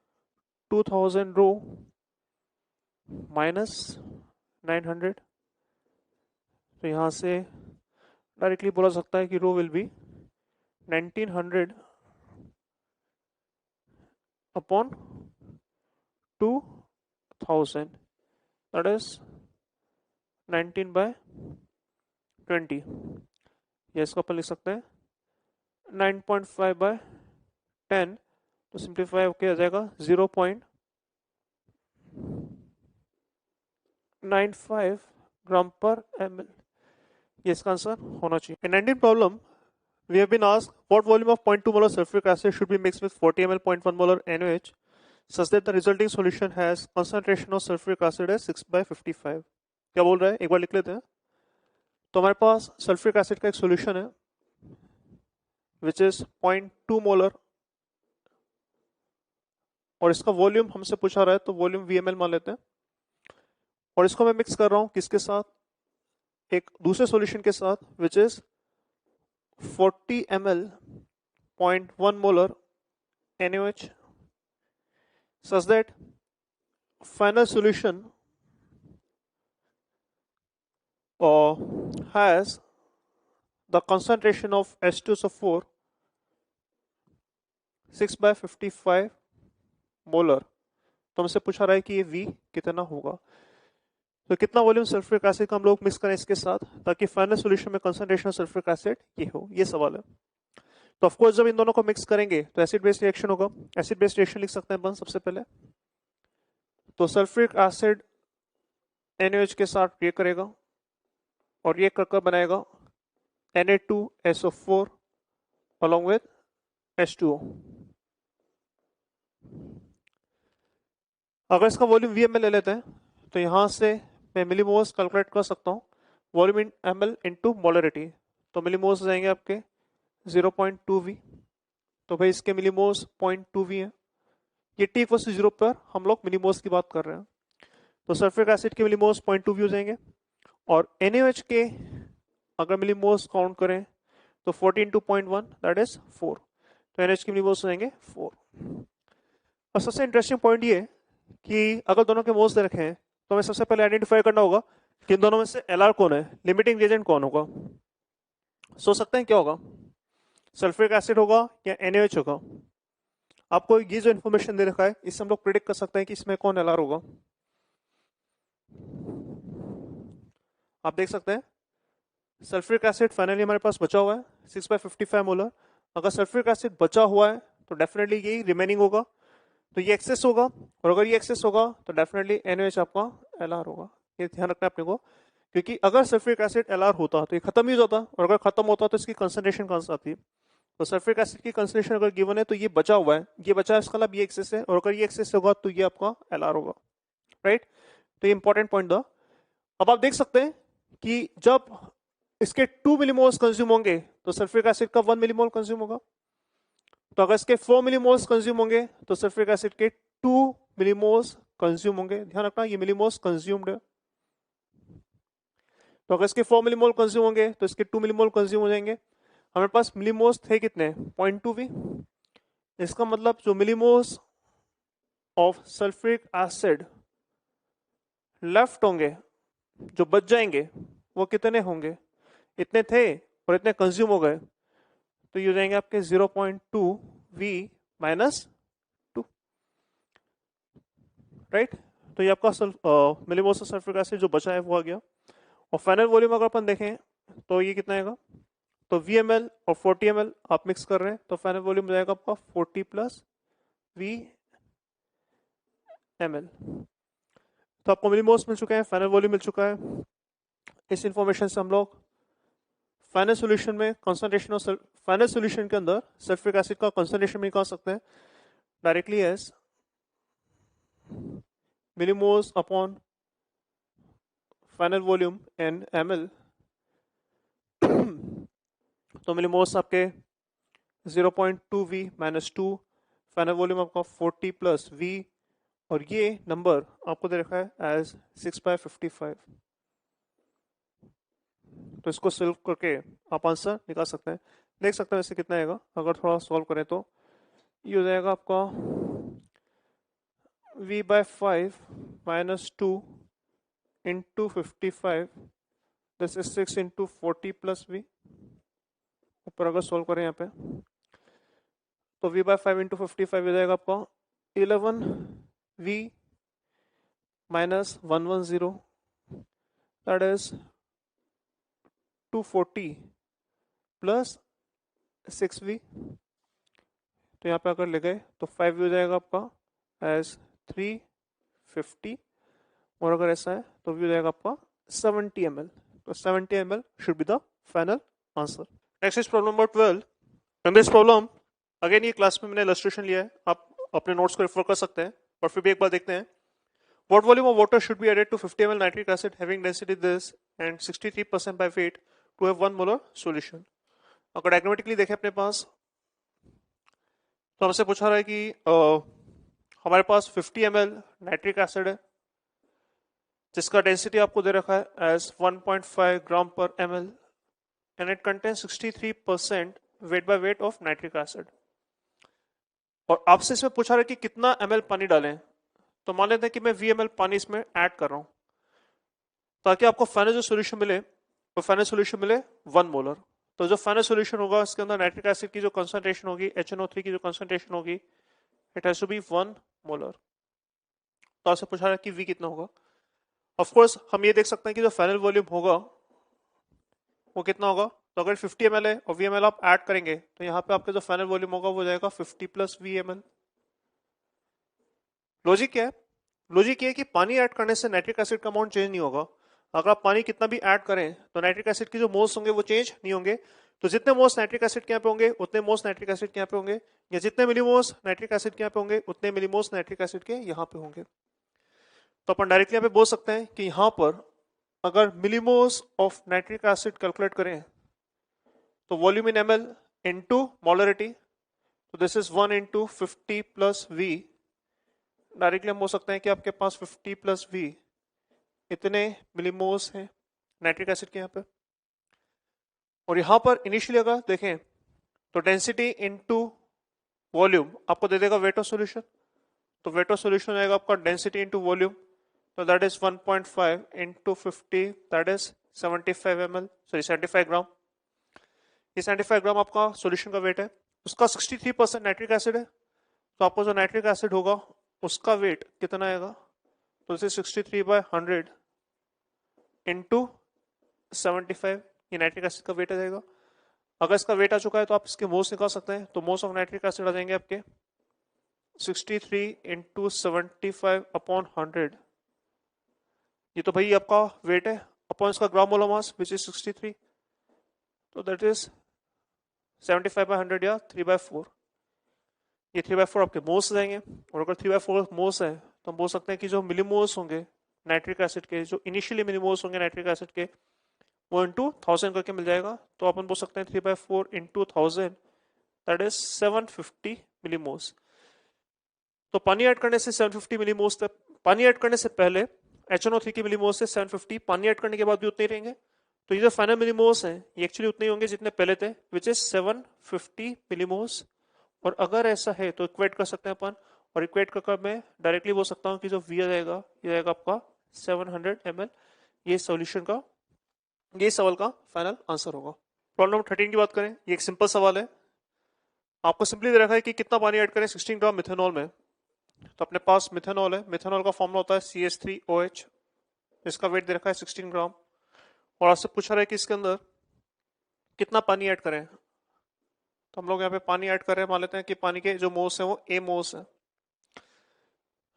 2000 रो माइनस 900. तो यहाँ से डायरेक्टली बोला सकता है कि rho will be 1900 upon 2000 that is 19 by 20. ये इसको अपन लिख सकते हैं 9.5 by 10. तो सिंप्लीफाई होके आ जाएगा 0.95 ग्राम पर ml. ये इसका आंसर होना चाहिए. In 19th problem we have been asked what volume of 0.2 molar sulfuric acid should be mixed with 40 ml 0.1 molar NaOH such that the resulting solution has concentration of sulfuric acid as 6/55. क्या बोल रहा है एक बार लिख लेते हैं. तो हमारे पास सल्फ्यूरिक एसिड का एक सॉल्यूशन है विच इज 0.2 मोलर और इसका वॉल्यूम हमसे पूछा रहा है तो वॉल्यूम VML मान लेते हैं. और इसको मैं मिक्स कर रहा हूं किसके साथ, एक दूसरे सॉल्यूशन के साथ which is 40 ml 0.1 molar NaOH such that final solution has the concentration of H2SO4 6/55 molar, तो हमसे पूछा रहा है कि ये V कितना होगा। तो कितना वॉल्यूम सल्फ्यूरिक एसिड का हम लोग मिक्स करें इसके साथ ताकि फाइनल सॉल्यूशन में कंसंट्रेशन ऑफ सल्फ्यूरिक एसिड ये हो, ये सवाल है। तो ऑफ कोर्स जब इन दोनों को मिक्स करेंगे तो एसिड बेस रिएक्शन होगा। एसिड बेस रिएक्शन लिख सकते हैं अपन सबसे पहले। तो सल्फ्यूरिक एसिड NaOH के साथ रिएक्ट करेगा और रिएक्ट कर बनाएगा Na2SO4 along with H2O। अगर इसका वॉल्यूम VmL ले लेते हैं तो यहां से मैं मिलीमोल्स कैलकुलेट कर सकता हूँ volume in ml into molarity. तो मिलीमोल्स हो जाएंगे आपके 0.2V। तो भाई इसके मिलीमोल्स 0.2V है। ये T = 0 पर हम लोग मिलीमोल्स की बात कर रहे हैं। तो सल्फ्यूरिक एसिड के मिलीमोल्स 0.2V हो जाएंगे और NaOH के अगर मिलीमोल्स काउंट करें तो 14 × 0.1 दैट इज 4। तो NaOH के मिलीमोल्स हो जाएंगे 4। और सबसे इंटरेस्टिंग पॉइंट ये कि अगर दोनों के मोल्स दे रखे हैं तो हमें सबसे पहले आइडेंटिफाई करना होगा कि इन दोनों में से LR कौन है, लिमिटिंग रिएजेंट कौन होगा। सोच सकते हैं क्या होगा, सल्फ्यूरिक एसिड होगा या NaOH होगा। आपको ये जो इन्फॉर्मेशन दे रखा है इससे हम लोग प्रिडिक्ट कर सकते हैं कि इसमें कौन LR होगा। आप देख सकते हैं सल्फ्यूरिक एसिड फाइनली हमारे पास बचा हुआ है 6/55 मोलर। अगर सल्फ्यूरिक एसिड बचा हुआ है तो डेफिनेटली यही रिमेनिंग होगा, तो ये एक्सेस होगा। और अगर ये एक्सेस होगा तो डेफिनेटली NaOH आपका LR होगा। ये ध्यान रखना है अपने को, क्योंकि अगर सल्फ्यूरिक एसिड LR होता तो ये खत्म ही हो जाता और अगर खत्म होता तो इसकी कंसंट्रेशन कहाँ से आती। तो सल्फ्यूरिक एसिड की कंसंट्रेशन अगर गिवन है तो ये बचा हुआ है, ये बचा है इसका मतलब ये एक्सेस है, और अगर ये एक्सेस होगा तो ये आपका LR होगा, राइट। तो ये इंपॉर्टेंट पॉइंट था। अब आप देख सकते हैं कि जब इसके 2 मिलीमोल्स कंज्यूम होंगे तो सल्फ्यूरिक एसिड का 1 मिलीमोल कंज्यूम होगा। तो अगर इसके 4 मिलीमोल्स कंज्यूम होंगे तो सल्फ्यूरिक एसिड के 2 मिलीमोल्स कंज्यूम होंगे। ध्यान रखना ये मिलीमोल्स कंज्यूम्ड है। तो अगर इसके 4 मिलीमोल कंज्यूम होंगे तो इसके 2 मिलीमोल कंज्यूम हो जाएंगे। हमारे पास मिलीमोल्स थे कितने, 0.2V। इसका मतलब जो millimoles of sulphuric acid left होंगे, जो बच जाएंगे, वो कितने होंगे, इतने थे और इतने कंज्यूम हो गए, तो ये हो जाएंगे आपके 0.2V - 2, राइट। तो ये आपका मिलीमोल्स ऑफ सल्फ्यूरिक एसिड जो बचा है वो आ गया। और फाइनल वॉल्यूम अगर अपन देखें तो ये कितना आएगा, तो VmL और 40 ml आप मिक्स कर रहे हैं तो फाइनल वॉल्यूम जाएगा आपका 40 + VmL। तो आपको मिलीमोल्स मिल चुके हैं, फाइनल वॉल्यूम मिल चुका है। इस इंफॉर्मेशन से हम लोग फाइनल सॉल्यूशन में कंसंट्रेशन ऑफ फाइनल सॉल्यूशन के अंदर सल्फ्यूरिक एसिड का कंसंट्रेशन में निकाल सकते हैं directly as millimoles upon final volume in ml। तो मिलीमोल्स आपके 0.2V - 2, फाइनल वॉल्यूम आपका 40 + V, और ये नंबर आपको दे रखा है एज 6/55। तो इसको सॉल्व करके आप आंसर निकाल सकते हैं। देख सकते हैं वैसे कितना आएगा, अगर थोड़ा सॉल्व करें तो ये हो जाएगा आपका V/5 - 2 × 55, दिस इज 6 × 40 + V। ऊपर अगर सॉल्व करें यहाँ पे तो V/5 × 55 हो जाएगा आपका 11V - 110, दैट इज 240 + 6V। तो यहाँ पे अगर ले गए तो 5V हो जाएगा आपका एज 350, और अगर ऐसा है तो V हो जाएगा आपका 70 ml। तो 70 ml should be the final answer. Next is problem number 12। In this problem again ये क्लास में मैंने इलस्ट्रेशन लिया है, आप अपने नोट्स को रेफर कर सकते हैं, और फिर भी एक बार देखते हैं। What volume of water should be added to 50 ml nitric acid having density this and 63% by weight to have 1 molar solution? अगर डायग्रामेटिकली देखें अपने पास तो हमसे पूछा रहा है कि हमारे पास 50 ml नाइट्रिक एसिड है जिसका डेंसिटी आपको दे रखा है एज 1.5 ग्राम पर ml and it contains 63% weight by weight of nitric acid। और आपसे इसमें पूछा रहा है कि कितना ml पानी डालें। तो मान लेते हैं कि मैं VmL पानी इसमें ऐड कर रहा हूं ताकि आपको फाइनल जो सॉल्यूशन मिले और फाइनल सोल्यूशन मिले 1 मोलर। तो जो फाइनल सोल्यूशन होगा इसके अंदर नाइट्रिक एसिड की जो कंसंट्रेशन होगी, HNO3 की जो कंसंट्रेशन होगी, it has to be 1 molar. तो आपसे पूछा रहा है कि V कितना होगा। ऑफ कोर्स हम ये देख सकते हैं कि जो फाइनल वॉल्यूम होगा वो कितना होगा। तो अगर 50 ml है और VML आप ऐड करेंगे तो यहाँ पे आपका जो फाइनल वॉल्यूम होगा वो जाएगा 50 + VML। लॉजिक क्या है? लॉजिक ये है कि पानी ऐड करने से नाइट्रिक एसिड का अमाउंट चेंज नहीं होगा। अगर आप पानी कितना भी ऐड करें तो नाइट्रिक एसिड की जो मोल्स होंगे वो चेंज नहीं होंगे। तो जितने मोल्स नाइट्रिक एसिड के यहाँ पे होंगे उतने मोल्स नाइट्रिक एसिड के यहाँ पे होंगे, या जितने मिलीमोल्स नाइट्रिक एसिड के यहाँ पे होंगे उतने मिलीमोल्स नाइट्रिक एसिड के यहाँ पे होंगे। तो अपन डायरेक्टली यहाँ पे बोल सकते हैं कि यहाँ पर अगर millimoles of nitric acid calculate करें तो volume in ml into molarity, तो दिस इज 1 × 50 + V। डायरेक्टली हम बोल सकते हैं कि आपके पास 50 + V इतने मिलीमोल्स हैं नाइट्रिक एसिड के यहाँ पे। और यहाँ पर इनिशियली अगर देखें तो डेंसिटी इनटू वॉल्यूम आपको दे देगा वेट ऑफ सॉल्यूशन। तो वेट ऑफ सॉल्यूशन आएगा आपका डेंसिटी इनटू वॉल्यूम, तो दैट इज 1.5 × 50, दैट इज 75 ग्राम। ये 75 ग्राम आपका सॉल्यूशन का वेट है। उसका 63% नाइट्रिक एसिड है, तो आपको जो नाइट्रिक एसिड होगा उसका वेट कितना आएगा, तो इसे 63/100 × 75, ये नाइट्रिक एसिड का वेट आ जाएगा। अगर इसका वेट आ चुका है तो आप इसके मोल्स निकाल सकते हैं। तो मोल्स ऑफ नाइट्रिक एसिड आ जाएंगे आपके 63 × 75/100। ये तो भाई आपका वेट है अपॉन इसका ग्राम मोलर मास विच इज 63, तो दैट इज 75/100 या 3/4। ये 3/4 आपके मोल्स जाएंगे। और अगर 3/4 मोल्स है तो हम बोल सकते हैं कि जो मिलीमोल्स होंगे नाइट्रिक एसिड के, जो इनिशियली मिलीमोल्स होंगे नाइट्रिक एसिड के, वो इंटू 1000 करके मिल जाएगा। तो अपन बोल सकते हैं 3/4 × 1000, दैट इज 750 मिलीमोल्स। तो पानी ऐड करने से 750 मिलीमोल्स तक, पानी ऐड करने से पहले HNO3 की मिलीमोल्स से 750, पानी ऐड करने के बाद भी उतने ही रहेंगे। तो ये जो फाइनल मिलीमोल्स हैं ये एक्चुअली उतने ही होंगे जितने पहले थे, विच इज 750 मिलीमोल्स। और अगर ऐसा है तो इक्वेट कर सकते हैं अपन, और इक्वेट कर मैं डायरेक्टली बोल सकता हूँ कि जो V आ जाएगा ये जाएगा आपका 700 ml। ये सॉल्यूशन का, ये सवाल का फाइनल आंसर होगा। प्रॉब्लम नंबर 13 की बात करें, ये एक सिंपल सवाल है। आपको सिंपली दे रखा है कि कितना पानी ऐड करें 16 ग्राम मिथेनॉल में। तो अपने पास मिथेनॉल है, मिथेनॉल का फॉर्मूला होता है CH3OH। इसका वेट दे रखा है 16 ग्राम, और आपसे पूछा रहा है कि इसके अंदर कितना पानी ऐड करें। तो हम लोग यहाँ पे पानी ऐड कर रहे हैं, मान लेते हैं कि पानी के जो मोल्स हैं वो A मोल्स है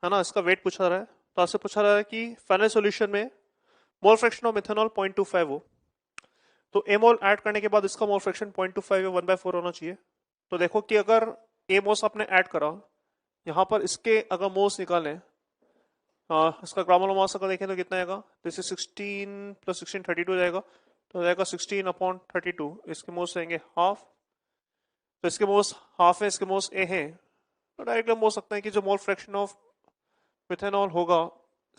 ना। इसका वेट पूछा रहा है, तो आपसे पूछा रहा है कि फाइनल सॉल्यूशन में मोल फ्रैक्शन ऑफ मिथेनॉल 0.25 हो। तो A मोल ऐड करने के बाद इसका मोल फ्रैक्शन 0.25 या 1/4 होना चाहिए। तो देखो कि अगर A मोल्स आपने ऐड करा, यहाँ पर इसके अगर मोल्स निकालें, इसका ग्राम मोलर मास अगर देखें तो कितना आएगा, दिस इज 16 + 16 32 हो जाएगा। तो जाएगा 16/32, इसके मोल्स रहेंगे हाफ। तो इसके मोल्स हाफ है, इसके मोल्स A हैं, तो डायरेक्टली हम बोल सकते हैं कि जो मोल फ्रैक्शन ऑफ मिथेनॉल होगा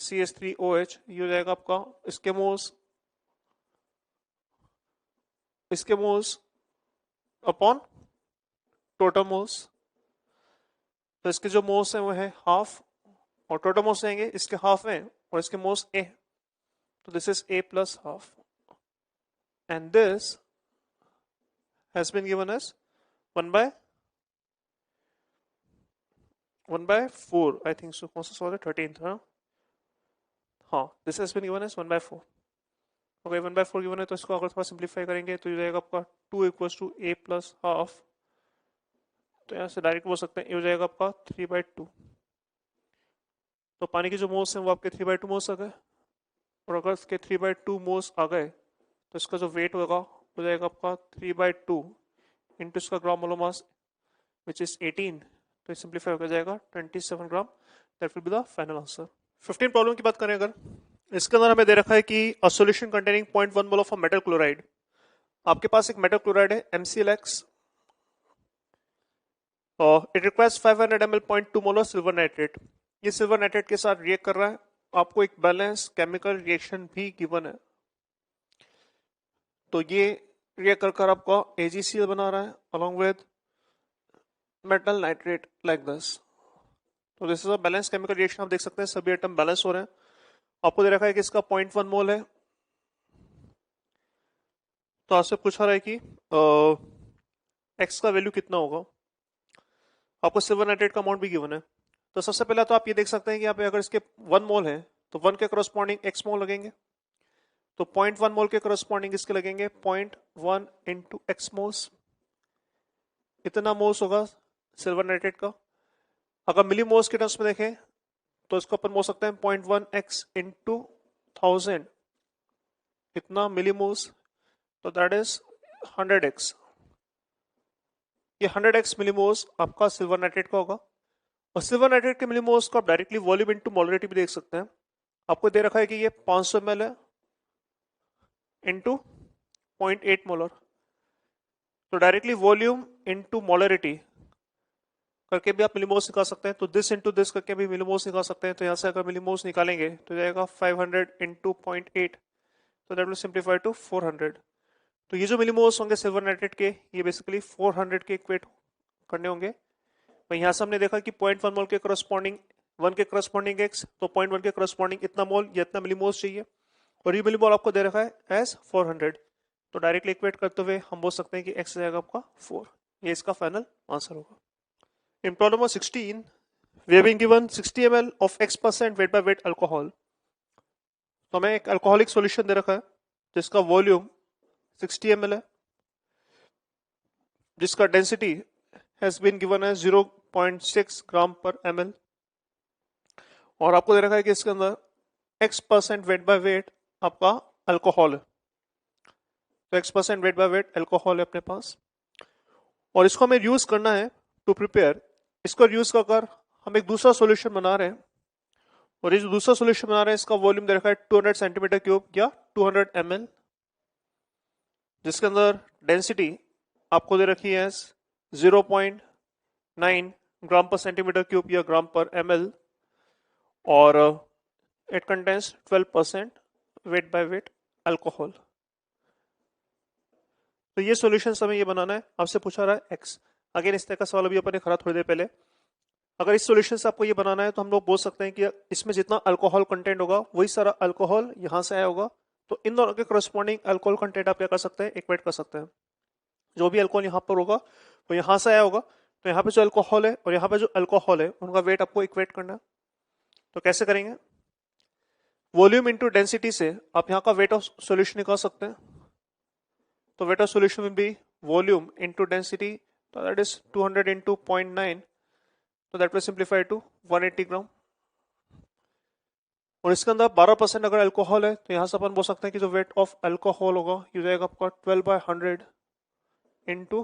CH3OH ये हो जाएगा आपका इसके मोल्स अपॉन टोटल मोल्स। तो इसके जो मोल्स हैं वो है हाफ, और टोटल मोल्स रहेंगे इसके हाफ हैं और इसके मोल्स A, तो this is A + half, and this has been given as 1/4 I think so. कौन सा सवाल है, 13th, हाँ this has been given as 1/4। Okay 1/4 given है, तो इसको अगर थोड़ा सिंप्लीफाई करेंगे तो ये जाएगा आपका 2 = A + हाफ। तो यहाँ से डायरेक्ट बोल सकते हैं ये हो जाएगा आपका 3/2। तो पानी के जो मोल्स हैं वो आपके 3/2 मोल्स आ गए, और अगर इसके 3/2 मोल्स आ गए तो इसका जो वेट होगा हो जाएगा आपका 3/2 इंटू इसका ग्राम मोलर मास विच इज 18। तो सिंप्लीफाई हो जाएगा 27 gram. That will be the final answer. 15 problem की बात करें अगर, इसके अंदर हमें दे रखा है कि a solution containing 0.1 mole of metal chloride. आपके पास एक मेटल क्लोराइड है MClX, और it requires 500 ml 0.2 mole of silver nitrate. ये सिल्वर नाइट्रेट के साथ रिएक्ट कर रहा है, आपको एक बैलेंस केमिकल रिएक्शन भी गिवन है। तो ये रिएक्ट कर आपको AgCl बना रहा है along with metal nitrate like this. तो this is a balance chemical reaction. आप देख सकते हैं सभी एटम बैलेंस हो रहे हैं। आपको दे रखा है कि इसका 0.1 मोल है, तो आपसे पूछा रहा है कि एक्स का वैल्यू कितना होगा। आपको सिल्वर नाइट्रेट का अमाउंट भी गिवन है। तो सबसे पहले तो आप ये देख सकते हैं कि यहाँ पे अगर इसके 1 मोल है तो 1 के करस्पॉन्डिंग एक्स मोल लगेंगे। तो 0.1 मोल के करस्पॉन्डिंग इसके लगेंगे 0.1 इंटू एक्स मोल्स। इतना मोल्स होगा सिल्वर नाइट्रेट का। अगर मिली मोल्स के टर्म्स में देखें तो इसको अपन बोल सकते हैं 0.1 एक्स इंटू 1000, इतना मिली मोल्स। तो दैट इज 100x। ये 100x मिलीमोल्स आपका सिल्वर नाइट्रेट का होगा। और सिल्वर नाइट्रेट के मिलीमोल्स को आप डायरेक्टली वॉल्यूम इनटू मोलरिटी भी देख सकते हैं। आपको दे रखा है कि ये 500 ml है इनटू 0.8 मोलर। तो डायरेक्टली वॉल्यूम इनटू मोलरिटी करके भी आप मिलीमोल्स निकाल सकते हैं। तो दिस इनटू दिस करके भी मिलीमोल्स निकाल सकते हैं। तो यहाँ से अगर मिलीमोल्स निकालेंगे तो जाएगा 500 इंटू 0.8, तो दैट विल सिंप्लीफाई टू 400। तो ये जो मिलीमोल्स होंगे सिल्वर नाइट्रेट के, ये बेसिकली 400 के इक्वेट करने होंगे। तो यहाँ से हमने देखा कि 0.1 मोल के करस्पॉन्डिंग 1 के करस्पॉन्डिंग एक्स, तो 0.1 के करस्पॉन्डिंग इतना मोल या इतना मिलीमोल्स चाहिए। और ये मिलीमोल आपको दे रखा है एज 400। तो डायरेक्टली इक्वेट करते हुए हम बोल सकते हैं कि एक्स जाएगा आपका 4। ये इसका फाइनल आंसर होगा। In problem number 16, we have been given 60 ml of X% weight by weight alcohol. तो हमें एक अल्कोहलिक सॉल्यूशन दे रखा है जिसका वॉल्यूम 60 ml है, जिसका डेंसिटी हैज बीन गिवन है 0.6 ग्राम पर ml। और आपको दे रखा है कि इसके अंदर X% weight by weight आपका अल्कोहल है। तो X% weight by weight alcohol है अपने पास, और इसको हमें यूज करना है टू प्रिपेयर। इसको यूज कर हम एक दूसरा सॉल्यूशन बना रहे हैं, और ये जो दूसरा सॉल्यूशन बना रहे हैं इसका वॉल्यूम दे रखा है 200 सेंटीमीटर क्यूब या 200 ml, जिसके अंदर डेंसिटी आपको दे रखी है 0.9 ग्राम पर सेंटीमीटर क्यूब या ग्राम पर ml, और it contains 12% weight by weight alcohol. तो ये सॉल्यूशन हमें ये बनाना है। आपसे पूछा रहा है एक्स। अगेन इस तरह का सवाल अभी अपन ने करा थोड़ी देर पहले। अगर इस सॉल्यूशन से आपको ये बनाना है तो हम लोग बोल सकते हैं कि इसमें जितना अल्कोहल कंटेंट होगा वही सारा अल्कोहल यहाँ से आया होगा। तो इन दोनों के करस्पॉन्डिंग अल्कोहल कंटेंट आप क्या कर सकते हैं, इक्वेट कर सकते हैं। जो भी अल्कोहल यहाँ पर होगा वो यहाँ से आया होगा। तो यहाँ पे जो अल्कोहल है और यहाँ पे जो अल्कोहल है उनका वेट आपको इक्वेट करना है। तो कैसे करेंगे, वॉल्यूम इंटू डेंसिटी से आप यहाँ का वेट ऑफ सॉल्यूशन निकाल सकते हैं। तो wait of solution will be volume into density, तो दैट इज 200 इंटू 0.9, तो दैट विल सिंप्लीफाई टू 180 ग्राम। और इसके अंदर 12% अगर अल्कोहल है तो यहाँ से अपन बोल सकते हैं कि जो वेट ऑफ अल्कोहल होगा ये जाएगा आपका 12/100 इंटू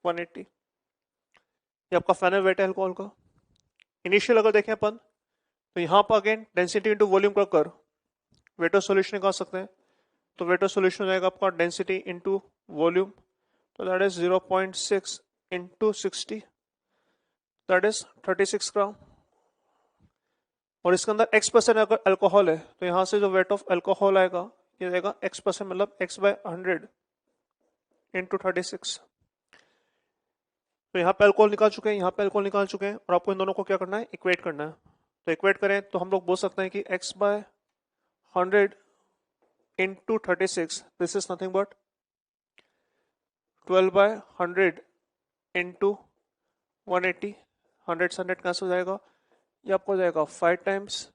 180। ये आपका फाइनल वेट है अल्कोहल का। इनिशियल अगर देखें अपन तो यहाँ पर अगेन डेंसिटी इंटू वॉल्यूम कर वेट ऑफ सॉल्यूशन निकाल सकते हैं। तो वेट ऑफ सॉल्यूशन हो जाएगा आपका डेंसिटी इंटू वॉल्यूम, तो that is 0.6 into 60, that is 36 ग्राम। और इसके अंदर x% अगर अल्कोहल है तो यहाँ से जो वेट ऑफ अल्कोहल आएगा ये आएगा x% मतलब x/100 इंटू 36। तो यहाँ पे अल्कोहल निकाल चुके हैं, यहाँ पे अल्कोहल निकाल चुके हैं, और आपको इन दोनों को क्या करना है, इक्वेट करना है। तो इक्वेट करें तो हम लोग बोल सकते हैं कि x/100 into 36, this is nothing but 12/100 into 180। 100 से 100 कैंसिल हो जाएगा, ये आपको हो जाएगा 5 टाइम्स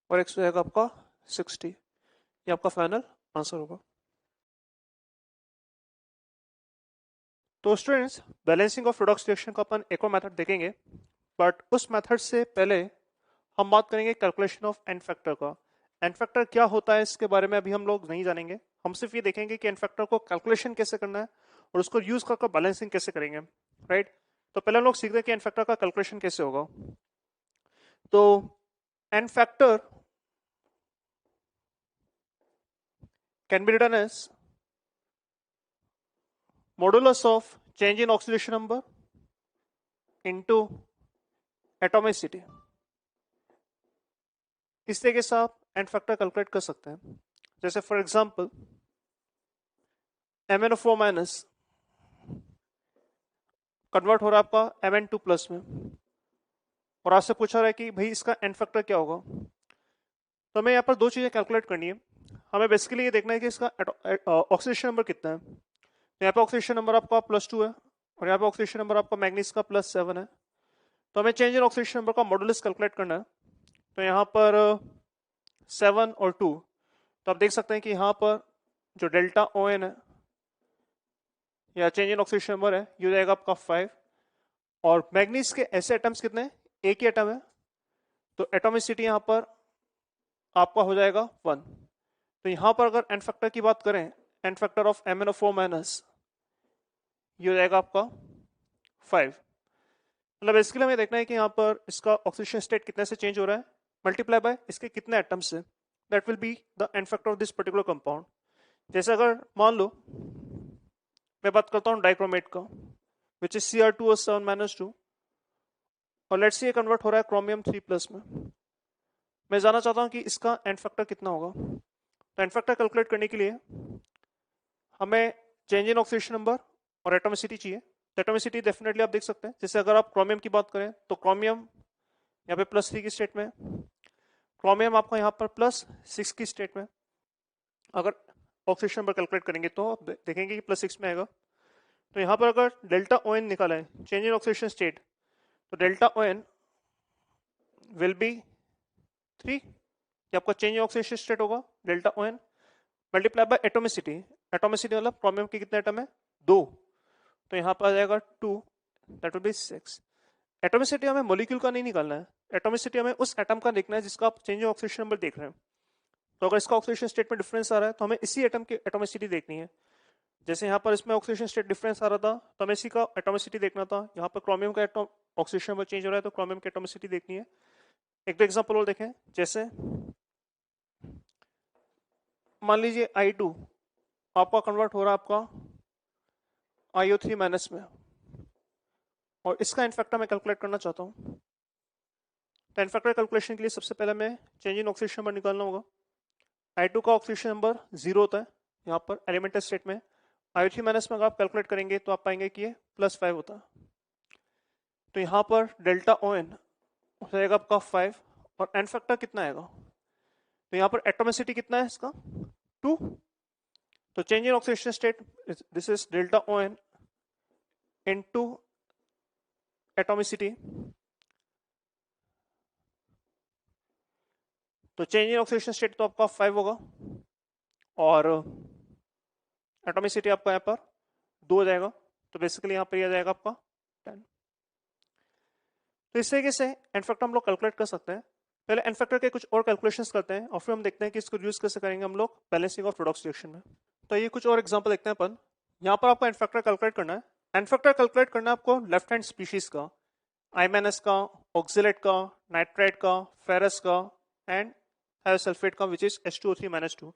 और x हो जाएगा आपका 60। ये आपका फाइनल आंसर होगा। तो students, balancing of products reaction का अपन एक और मेथड देखेंगे, बट उस मेथड से पहले हम बात करेंगे कैलकुलेशन ऑफ एन फैक्टर का। एन फैक्टर क्या होता है इसके बारे में अभी हम लोग नहीं जानेंगे। हम सिर्फ ये देखेंगे कि एन फैक्टर को कैलकुलेशन कैसे करना है और उसको यूज करके बैलेंसिंग कैसे करेंगे, राइट। तो पहले हम लोग सीखते हैं कि एन फैक्टर का कैलकुलेशन कैसे होगा। तो n factor can be written as modulus of change in oxidation number into atomicity। इस तरीके से आप एन फैक्टर कैलकुलेट कर सकते हैं। जैसे for example MnO4 minus convert हो रहा है आपका Mn2 प्लस में, और आपसे पूछा रहा है कि भाई इसका एन फैक्टर क्या होगा। तो हमें यहाँ पर दो चीजें कैलकुलेट करनी है। हमें बेसिकली ये देखना है कि इसका ऑक्सीडेशन नंबर कितना है। तो यहाँ पे ऑक्सीडेशन नंबर आपका +2 है और यहाँ पे ऑक्सीडेशन नंबर आपका मैग्नीज का +7 है। तो हमें चेंज इन ऑक्सीडेशन नंबर का मॉडुलस कैलकुलेट करना है। तो यहाँ पर 7 और 2, तो आप देख सकते हैं कि यहाँ पर जो डेल्टा ओ एन है या चेंज इन ऑक्सीडेशन नंबर है ये हो जाएगा आपका 5। और मैग्नीज के ऐसे एटम्स कितने हैं? एक ही एटम है, तो एटोमिसिटी यहाँ पर आपका हो जाएगा 1। तो यहाँ पर अगर एन फैक्टर की बात करें, N factor of MnO4 minus ये हो जाएगा आपका 5। मतलब बेसिकली हमें देखना है कि यहाँ पर इसका ऑक्सीडेशन स्टेट कितने से चेंज हो रहा है मल्टीप्लाई बाय इसके कितने एटम्स से, that will be the n factor of this particular compound. जैसे अगर मान लो मैं बात करता हूँ डाइक्रोमेट का विच इज Cr2O7-2 और लेट्स से ये कन्वर्ट हो रहा है क्रोमियम 3+ में। मैं जानना चाहता हूँ कि इसका एन फैक्टर कितना होगा। तो एन फैक्टर कैलकुलेट करने के लिए हमें चेंज इन ऑक्सीडेशन नंबर और एटोमिसिटी चाहिए। तो एटोमिसिटी डेफिनेटली आप देख सकते हैं, जैसे अगर आप क्रोमियम की बात करें तो क्रोमियम यहाँ पे +3 की स्टेट में, क्रोमियम आपका यहाँ पर +6 की स्टेट में। अगर ऑक्सीडेशन नंबर कैलकुलेट करेंगे तो आप देखेंगे कि +6 में आएगा। तो यहाँ पर अगर डेल्टा ओ एन निकाला है चेंज इन ऑक्सीडेशन स्टेट, तो delta O N will be 3। ये आपका चेंज इन ऑक्सीडेशन स्टेट होगा delta O N multiply by atomicity. Atomicity मतलब क्रोमियम के कितने एटम है? 2। तो यहाँ पर आ जाएगा 2, दैट विल बी 6। एटोमिसिटी हमें मॉलिक्यूल का नहीं निकालना है, एटोमिसिटी हमें उस एटम का देखना है जिसका आप चेंज इन ऑक्सीडेशन नंबर देख रहे हैं। तो अगर इसका ऑक्सीडेशन स्टेट में डिफरेंस आ रहा है तो हमें इसी एटम की एटोमिसिटी देखनी है। जैसे यहाँ पर इसमें ऑक्सीडेशन स्टेट डिफरेंस आ रहा था तो हमें इसी का एटोमिसिटी देखना था। यहाँ पर क्रोमियम का ऑक्सीडेशन नंबर चेंज हो रहा है तो क्रोमियम की एटोमिसिटी देखनी है। एक दो एग्जांपल और देखें, जैसे मान लीजिए I2 आपका कन्वर्ट हो रहा है आपका IO3- में और इसका एन फैक्टर मैं कैलकुलेट करना चाहता हूँ। तो एन फैक्टर कैलकुलेशन के लिए सबसे पहले मैं चेंज इन ऑक्सीडेशन नंबर निकालना होगा। I2 का ऑक्सीडेशन नंबर 0 होता है यहाँ पर एलिमेंटल स्टेट में। IO3- में अगर आप कैलकुलेट करेंगे तो आप पाएंगे कि ये +5 होता है। तो यहाँ पर डेल्टा ओ एन हो जाएगा आपका 5 और एन फैक्टर कितना आएगा? तो यहाँ पर एटोमिसिटी कितना है इसका? 2। तो change in oxidation state this is delta O N into atomicity. तो चेंज इन ऑक्सीडेशन स्टेट तो आपका 5 होगा और एटोमिसिटी आपका यहाँ पर 2 हो जाएगा। तो बेसिकली यहाँ पर आ जाएगा आपका 10। तो इस तरीके से एन फैक्टर हम लोग कैलकुलेट कर सकते हैं। पहले एन फैक्टर के कुछ और कैलकुलेशंस करते हैं और फिर हम देखते हैं कि इसको यूज कैसे करेंगे हम लोग बैलेंसिंग ऑफ रिडॉक्स रिएक्शन में। तो ये कुछ और एग्जांपल देखते हैं अपन। यहाँ पर आपको एन फैक्टर कैलकुलेट करना है। एन फैक्टर कैलकुलेट करना है आपको लेफ्ट हैंड स्पीशीज का, I- का, ऑक्सिलेट का, नाइट्राइट का, फेरस का एंड थायोसल्फेट का विच इज H2O3-2।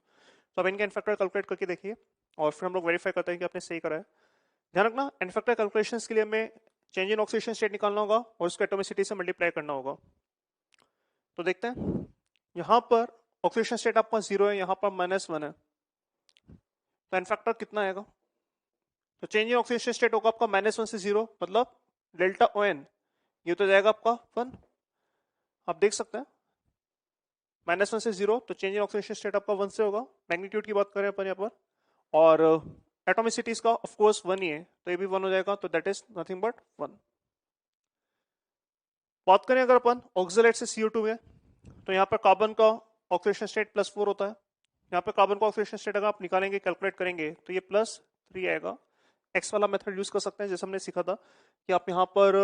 तो अब इनके एन फैक्टर कैलकुलेट करके देखिए और फिर हम लोग वेरीफाई करते हैं कि आपने सही करा है। ध्यान रखना एन फैक्टर कैलकुलेशंस के लिए हमें चेंज इन ऑक्सीडेशन स्टेट निकालना होगा और उसको एटोमिसिटी से मल्टीप्लाई करना होगा। तो देखते हैं, यहाँ पर ऑक्सीडेशन स्टेट आपका 0 है, यहाँ पर -1 है, तो एन फैक्टर कितना आएगा? तो चेंज इन ऑक्सीडेशन स्टेट होगा आपका -1 से 0, मतलब डेल्टा ओ एन ये तो जाएगा आपका 1। आप देख सकते हैं -1 से 0, तो चेंज इन ऑक्सीडेशन स्टेट आपका 1 से होगा। मैग्नीट्यूड की बात करें अपन यहाँ पर और एटोमिसिटीज का ऑफ कोर्स 1 ही है, तो ये भी 1 हो जाएगा, तो दैट इज नथिंग बट 1। बात करें अगर अपन ऑक्सिलेट से CO2 में, तो यहाँ पर कार्बन का ऑक्सीडेशन स्टेट +4 होता है। यहाँ पे कार्बन का ऑक्सीडेशन स्टेट अगर आप निकालेंगे कैलकुलेट करेंगे तो ये +3 आएगा। एक्स वाला मेथड यूज कर सकते हैं जैसे हमने सीखा था कि आप यहाँ पर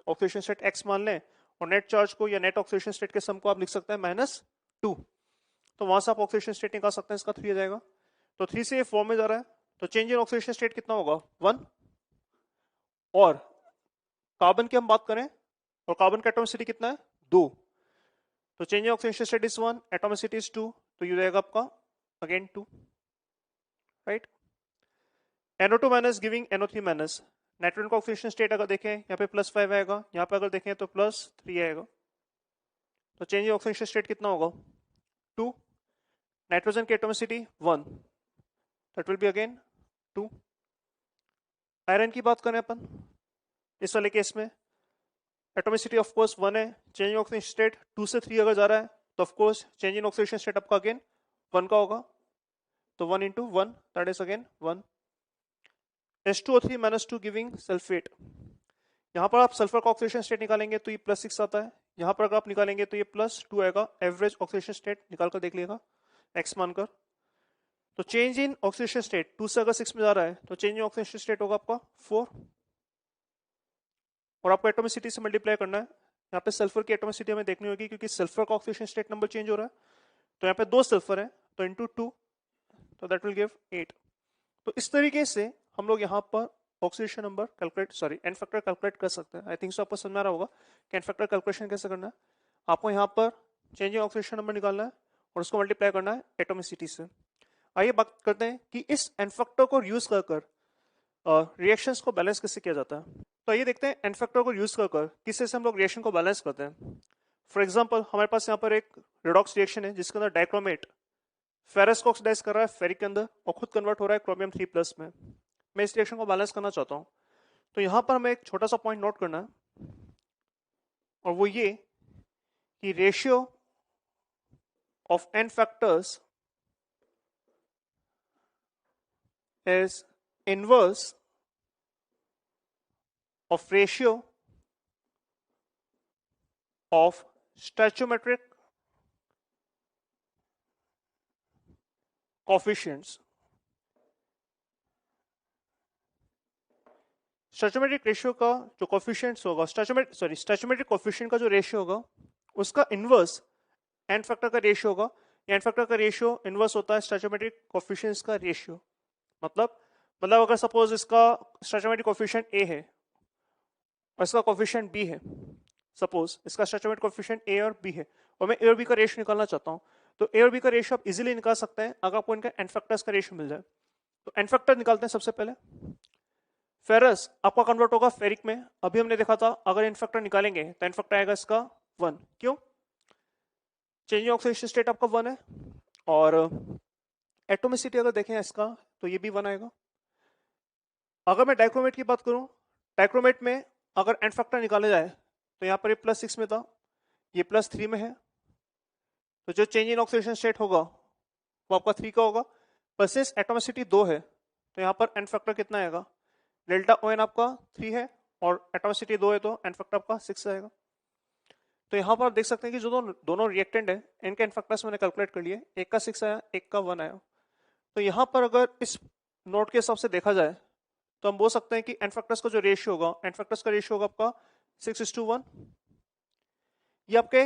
ऑक्सीडेशन स्टेट एक्स मान लें और नेट चार्ज को या नेट ऑक्सीडेशन स्टेट के सम को आप लिख सकते हैं -2। तो वहां से आप ऑक्सीडेशन स्टेट निकाल सकते हैं, इसका 3 आ जाएगा। तो 3 से ये 4 में जा रहा है, तो चेंज इन ऑक्सीडेशन स्टेट कितना होगा? 1। और कार्बन की हम बात करें और कार्बन का एटॉमिसिटी कितना है? 2। तो change in oxidation state is 1, atomicity is 2, तो ये जाएगा आपका again 2, right. NO2 minus giving NO3 minus. Nitrogen का ऑक्सीडेशन स्टेट अगर देखें यहाँ पे +5 आएगा, यहाँ पे अगर देखें तो +3 आएगा। तो चेंज इन ऑक्सीडेशन स्टेट कितना होगा? 2। नाइट्रोजन की atomicity 1, that will be again 2। Iron की बात करें अपन इस वाले केस में, एटॉमिसिटी ऑफ कोर्स 1 है, चेंज इन ऑक्सीडेशन स्टेट 2 से 3 अगर जा रहा है तो of course change in oxidation state आपका अगेन 1 का होगा। तो 1 × 1 that is again 1। H2O3 minus 2 giving sulphate. यहाँ पर आप सल्फर का ऑक्सीडेशन स्टेट निकालेंगे तो ये +6 आता है, यहाँ पर अगर आप निकालेंगे तो ये +2 आएगा। एवरेज ऑक्सीडेशन स्टेट निकाल कर देख लिएगा x मानकर। तो चेंज इन ऑक्सीडेशन स्टेट 2 से अगर 6 में जा रहा है तो चेंज इन ऑक्सीडेशन स्टेट होगा आपका 4, और आपको एटोमिसिटी से मल्टीप्लाई करना है। यहाँ पे सल्फर की एटोमिसिटी हमें देखनी होगी क्योंकि सल्फर का ऑक्सीडेशन स्टेट नंबर चेंज हो रहा है। तो यहाँ पे 2 सल्फर है तो इंटू 2, तो दैट विल गिव 8। तो इस तरीके से हम लोग यहाँ पर oxidation number calculate n factor calculate कर सकते हैं। आई थिंक सो आपको समझ में आ रहा होगा कि एन फैक्टर कैलकुलेशन कैसे करना है। आपको यहाँ पर चेंज इन ऑक्सीडेशन नंबर निकालना है और उसको मल्टीप्लाई करना है एटोमिसिटी से। आइए बात करते हैं कि इस एन फैक्टर को यूज कर रिएक्शंस को बैलेंस कैसे किया जाता है। तो आइए देखते हैं एन फैक्टर को यूज कर किससे से हम लोग रिएक्शन को बैलेंस करते हैं। फॉर एग्जांपल हमारे पास यहाँ पर एक रेडॉक्स रिएक्शन है जिसके अंदर डाइक्रोमेट फेरस को ऑक्सीडाइज कर रहा है फेरिक के अंदर और खुद कन्वर्ट हो रहा है क्रोमियम 3+ में। मैं इस रिएक्शन को बैलेंस करना चाहता हूँ। तो यहाँ पर हमें एक छोटा सा पॉइंट नोट करना है और वो ये कि ratio of N factors is inverse of ratio of stoichiometric coefficients. Stoichiometric ratio का जो कोफिशिएंट्स होगा स्टोइचोमेट्रिक कोफिशिएंट का जो रेशियो होगा उसका इनवर्स एन फैक्टर का रेशियो होगा। एन फैक्टर का रेशियो इनवर्स होता है स्टोइचोमेट्रिक कोफिशिएंट्स का रेशियो। मतलब अगर सपोज इसका स्टोइचोमेट्रिक कोफिशिएंट ए है और इसका कोफिशिएंट बी है, सपोज इसका स्टोइचोमेट्रिक कोफिशिएंट ए और बी है और मैं ए और बी का रेशियो निकालना चाहता हूं, तो ए और बी का रेशियो आप इजीली निकाल सकते हैं अगर आपको इनका एन फैक्टर्स का रेशियो मिल जाए। तो एन फैक्टर निकालते हैं सबसे पहले। फेरस आपका कन्वर्ट होगा फेरिक में। अभी हमने देखा था अगर एन फैक्टर निकालेंगे तो एन फैक्टर आएगा इसका 1। क्यों? चेंज इन ऑक्सीडेशन स्टेट आपका 1 है और एटोमिसिटी अगर देखें इसका तो ये भी 1 आएगा। अगर मैं डाइक्रोमेट की बात करूं, डाइक्रोमेट में अगर एन फैक्टर निकाले जाए तो यहाँ पर ये +6 में था, ये +3 में है, तो जो चेंज इन ऑक्सीडेशन स्टेट होगा वो आपका 3 का होगा। प्लस एटोमिसिटी 2 है तो यहाँ पर एन फैक्टर कितना आएगा, डेल्टा ओ एन आपका 3 है और एटोमिसिटी 2 है तो एन फैक्टर आपका 6 आएगा। तो यहाँ पर आप देख सकते हैं कि जो दोनों रिएक्टेंट है इनके एन फैक्टर्स मैंने कैलकुलेट कर लिए, एक का 6 आया, एक का 1 आया। तो यहाँ पर अगर इस नोट के हिसाब से देखा जाए तो हम बोल सकते हैं कि एन फैक्टर्स का जो रेशियो होगा, एन फैक्टर्स का रेशियो होगा आपका 6:1। ये आपके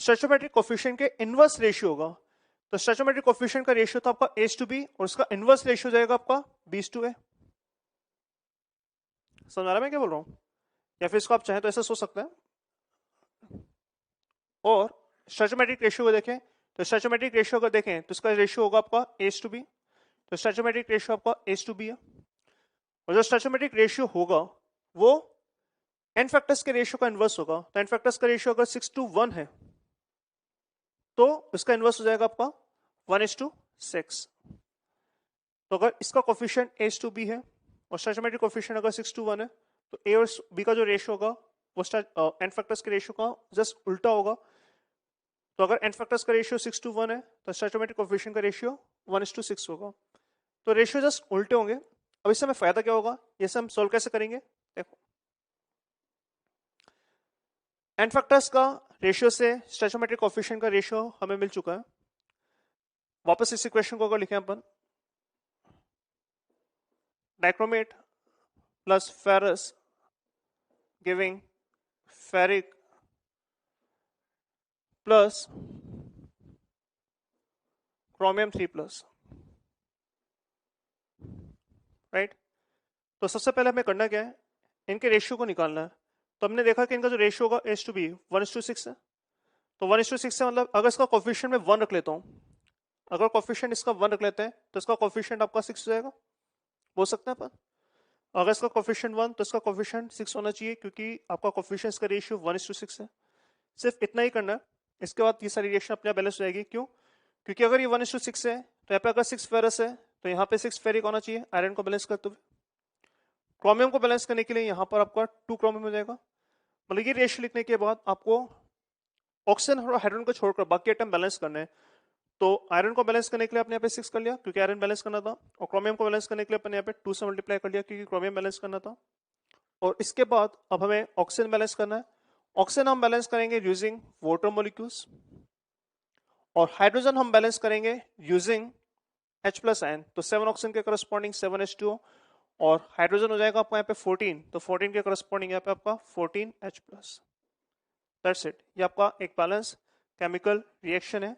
स्टोइचोमेट्रिक कोफिशिएंट के इनवर्स रेशियो होगा। तो स्टोइचोमेट्रिक कोफिशिएंट का रेशियो था आपका A/B और उसका इनवर्स रेशियो जाएगा आपका B/A। समझ आ रहा है मैं क्या बोल रहा हूं? या फिर इसको आप चाहें तो ऐसे सोच सकते हैं। और स्टोइचोमेट्रिक रेशियो को देखें तो स्टोइचोमेट्रिक रेशियो अगर देखें तो इसका रेशियो होगा आपका A/B। तो स्टोइचोमेट्रिक रेशियो आपका A/B है और जो स्टोइचोमेट्रिक रेशियो होगा वो एन फैक्टर्स के रेशियो का इनवर्स होगा। तो एन फैक्टर्स का रेशियो अगर 6:1 है तो इसका इनवर्स हो जाएगा आपका 1:6। तो अगर इसका कोफिशिएंट A/B है और स्टोइचोमेट्रिक कोफिशिएंट अगर 6:1 है तो A और B का जो रेशियो होगा वो एन फैक्टर्स के रेशियो का जस्ट उल्टा होगा। तो अगर एन फैक्टर्स का रेशियो 6:1 है तो स्टोइचोमेट्रिक कोफिशिएंट का रेशियो 1:6 होगा। तो रेशियो जस्ट उल्टे होंगे। अब इससे हमें फायदा क्या होगा, ये हम सोल्व कैसे करेंगे? देखो, एन फैक्टर्स का रेशियो से स्टोइचोमेट्रिक कोफिशिएंट का रेशियो हमें मिल चुका है। वापस इस इक्वेशन को अगर लिखें अपन, dichromate plus ferrous giving ferric plus chromium 3+, right. तो सबसे पहले हमें करना क्या है, इनके रेशियो को निकालना है। तो हमने देखा कि इनका जो रेशियो होगा A/B 1:6 है। तो 1:6 से मतलब अगर इसका कोफिशिएंट में 1 रख लेता हूं, अगर कोफिशिएंट इसका 1 रख लेते हैं तो इसका कोफिशिएंट आपका 6 हो जाएगा, बोल सकते हैं अपन। अगर इसका कोफिशिएंट 1 तो इसका कोफिशिएंट 6 होना चाहिए क्योंकि आपका कोफिशिएंट्स का रेशियो 1:6 है। सिर्फ इतना ही करना है, इसके बाद ये सारी रिएक्शन अपने आप बैलेंस हो जाएगी। क्यों? क्योंकि अगर ये 1:6 है तो यहाँ पे अगर 6 फेरस है तो यहाँ पे 6 फेरिक होना चाहिए आयरन को बैलेंस करते हुए। क्रोमियम को बैलेंस करने के लिए यहाँ पर आपका 2 क्रोमियम हो जाएगा। मतलब ये रेशियो लिखने के बाद आपको ऑक्सीजन और हाइड्रोजन को छोड़कर बाकी आइटम बैलेंस करने हैं। तो आयरन को बैलेंस करने के लिए अपने यहाँ पे 6 कर लिया क्योंकि आयरन बैलेंस करना था, और क्रोमियम को बैलेंस करने के लिए अपने यहाँ पे 2 से मल्टीप्लाई कर लिया क्योंकि क्रोमियम बैलेंस करना था। और इसके बाद अब हमें ऑक्सीजन बैलेंस करना है। ऑक्सीजन हम बैलेंस करेंगे यूजिंग वाटर मॉलिक्यूल्स, और हाइड्रोजन हम बैलेंस करेंगे यूजिंग H+N। तो 7 ऑक्सीजन के करस्पॉन्डिंग 7H2O, और हाइड्रोजन हो जाएगा आपको यहाँ पे 14, तो 14 के करस्पॉन्डिंग यहाँ पे आपका 14H+। दैट्स इट, ये आपका एक बैलेंस केमिकल रिएक्शन है।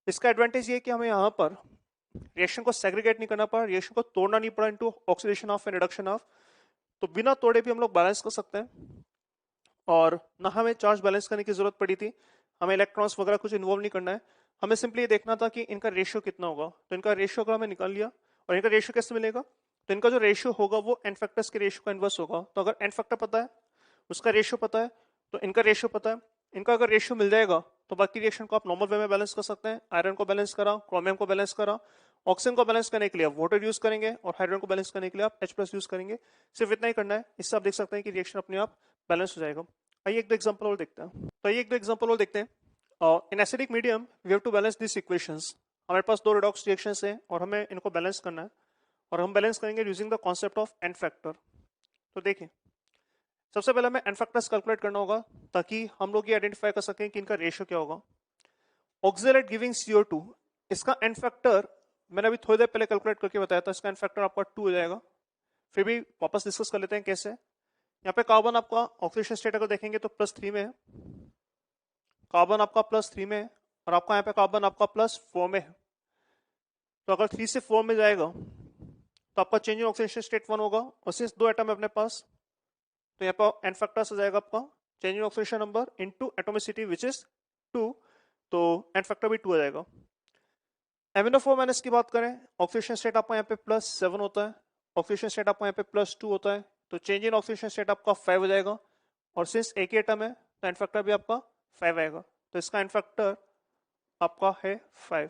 इसका एडवांटेज ये कि हमें यहाँ पर रिएक्शन को सेग्रीगेट नहीं करना पड़ा, रिएक्शन को तोड़ना नहीं पड़ा into oxidation of and reduction of, तो बिना तोड़े भी हम लोग बैलेंस कर सकते हैं। और ना हमें चार्ज बैलेंस करने की जरूरत पड़ी थी, हमें इलेक्ट्रॉन्स वगैरह कुछ इन्वॉल्व नहीं करना है, हमें सिंपली ये देखना था कि इनका रेशियो कितना होगा। तो इनका रेशियो अगर हमें निकाल लिया, और इनका रेशियो कैसे मिलेगा, तो इनका जो रेशियो होगा वो एन फैक्टर्स के रेशियो का इनवर्स होगा। तो अगर एन फैक्टर पता है, उसका रेशियो पता है, तो इनका रेशियो पता है, इनका अगर रेशियो मिल जाएगा तो बाकी रिएक्शन को आप नॉर्मल वे में बैलेंस कर सकते हैं। आयरन को बैलेंस करा, क्रोमियम को बैलेंस करा, ऑक्सीजन को बैलेंस करने के लिए आप वाटर यूज करेंगे, और हाइड्रोजन को बैलेंस करने के लिए आप H+ यूज करेंगे। सिर्फ इतना ही करना है, इससे आप देख सकते हैं कि रिएक्शन अपने आप बैलेंस हो जाएगा। आइए एक दो एग्जांपल और देखते हैं। तो आइए एक दो एग्जांपल और देखते हैं। In acidic medium we have to balance this equations. हमारे पास दो रिडॉक्स रिएक्शंस हैं और हमें इनको बैलेंस करना है, और हम बैलेंस करेंगे using the concept of n factor. तो देखिए, सबसे पहले हमें एन फैक्टर्स कैलकुलेट करना होगा ताकि हम लोग ये आइडेंटिफाई कर सकें कि इनका रेशियो क्या होगा। ऑक्सीजन गिविंग CO2, इसका एन फैक्टर मैंने अभी थोड़ी देर पहले कैलकुलेट करके बताया था, इसका एन फैक्टर आपका 2 हो जाएगा। फिर भी वापस डिस्कस कर लेते हैं कैसे। यहाँ पे कार्बन आपका ऑक्सीडेशन स्टेट अगर देखेंगे तो +3 में है, कार्बन आपका +3 में है, और आपका यहाँ पे कार्बन आपका +4 में है। तो अगर 3 से 4 में जाएगा तो आपका चेंज इन ऑक्सीडेशन स्टेट 1 होगा, और सिंस 2 एटम है अपने पास तो यहाँ पर एन फैक्टर्स आ जाएगा आपका change in oxidation number into atomicity which is 2, तो एन फैक्टर भी 2 आ जाएगा। MnO4- की बात करें, ऑक्सीडेशन स्टेट आपका यहाँ पे +7 होता है, ऑक्सीडेशन स्टेट आपका यहाँ पे +2 होता है, तो चेंज इन ऑक्सीडेशन स्टेट आपका 5 हो जाएगा, और सिंस एक ही एटम है तो एन फैक्टर भी आपका 5 आएगा, तो इसका एन फैक्टर आपका है 5।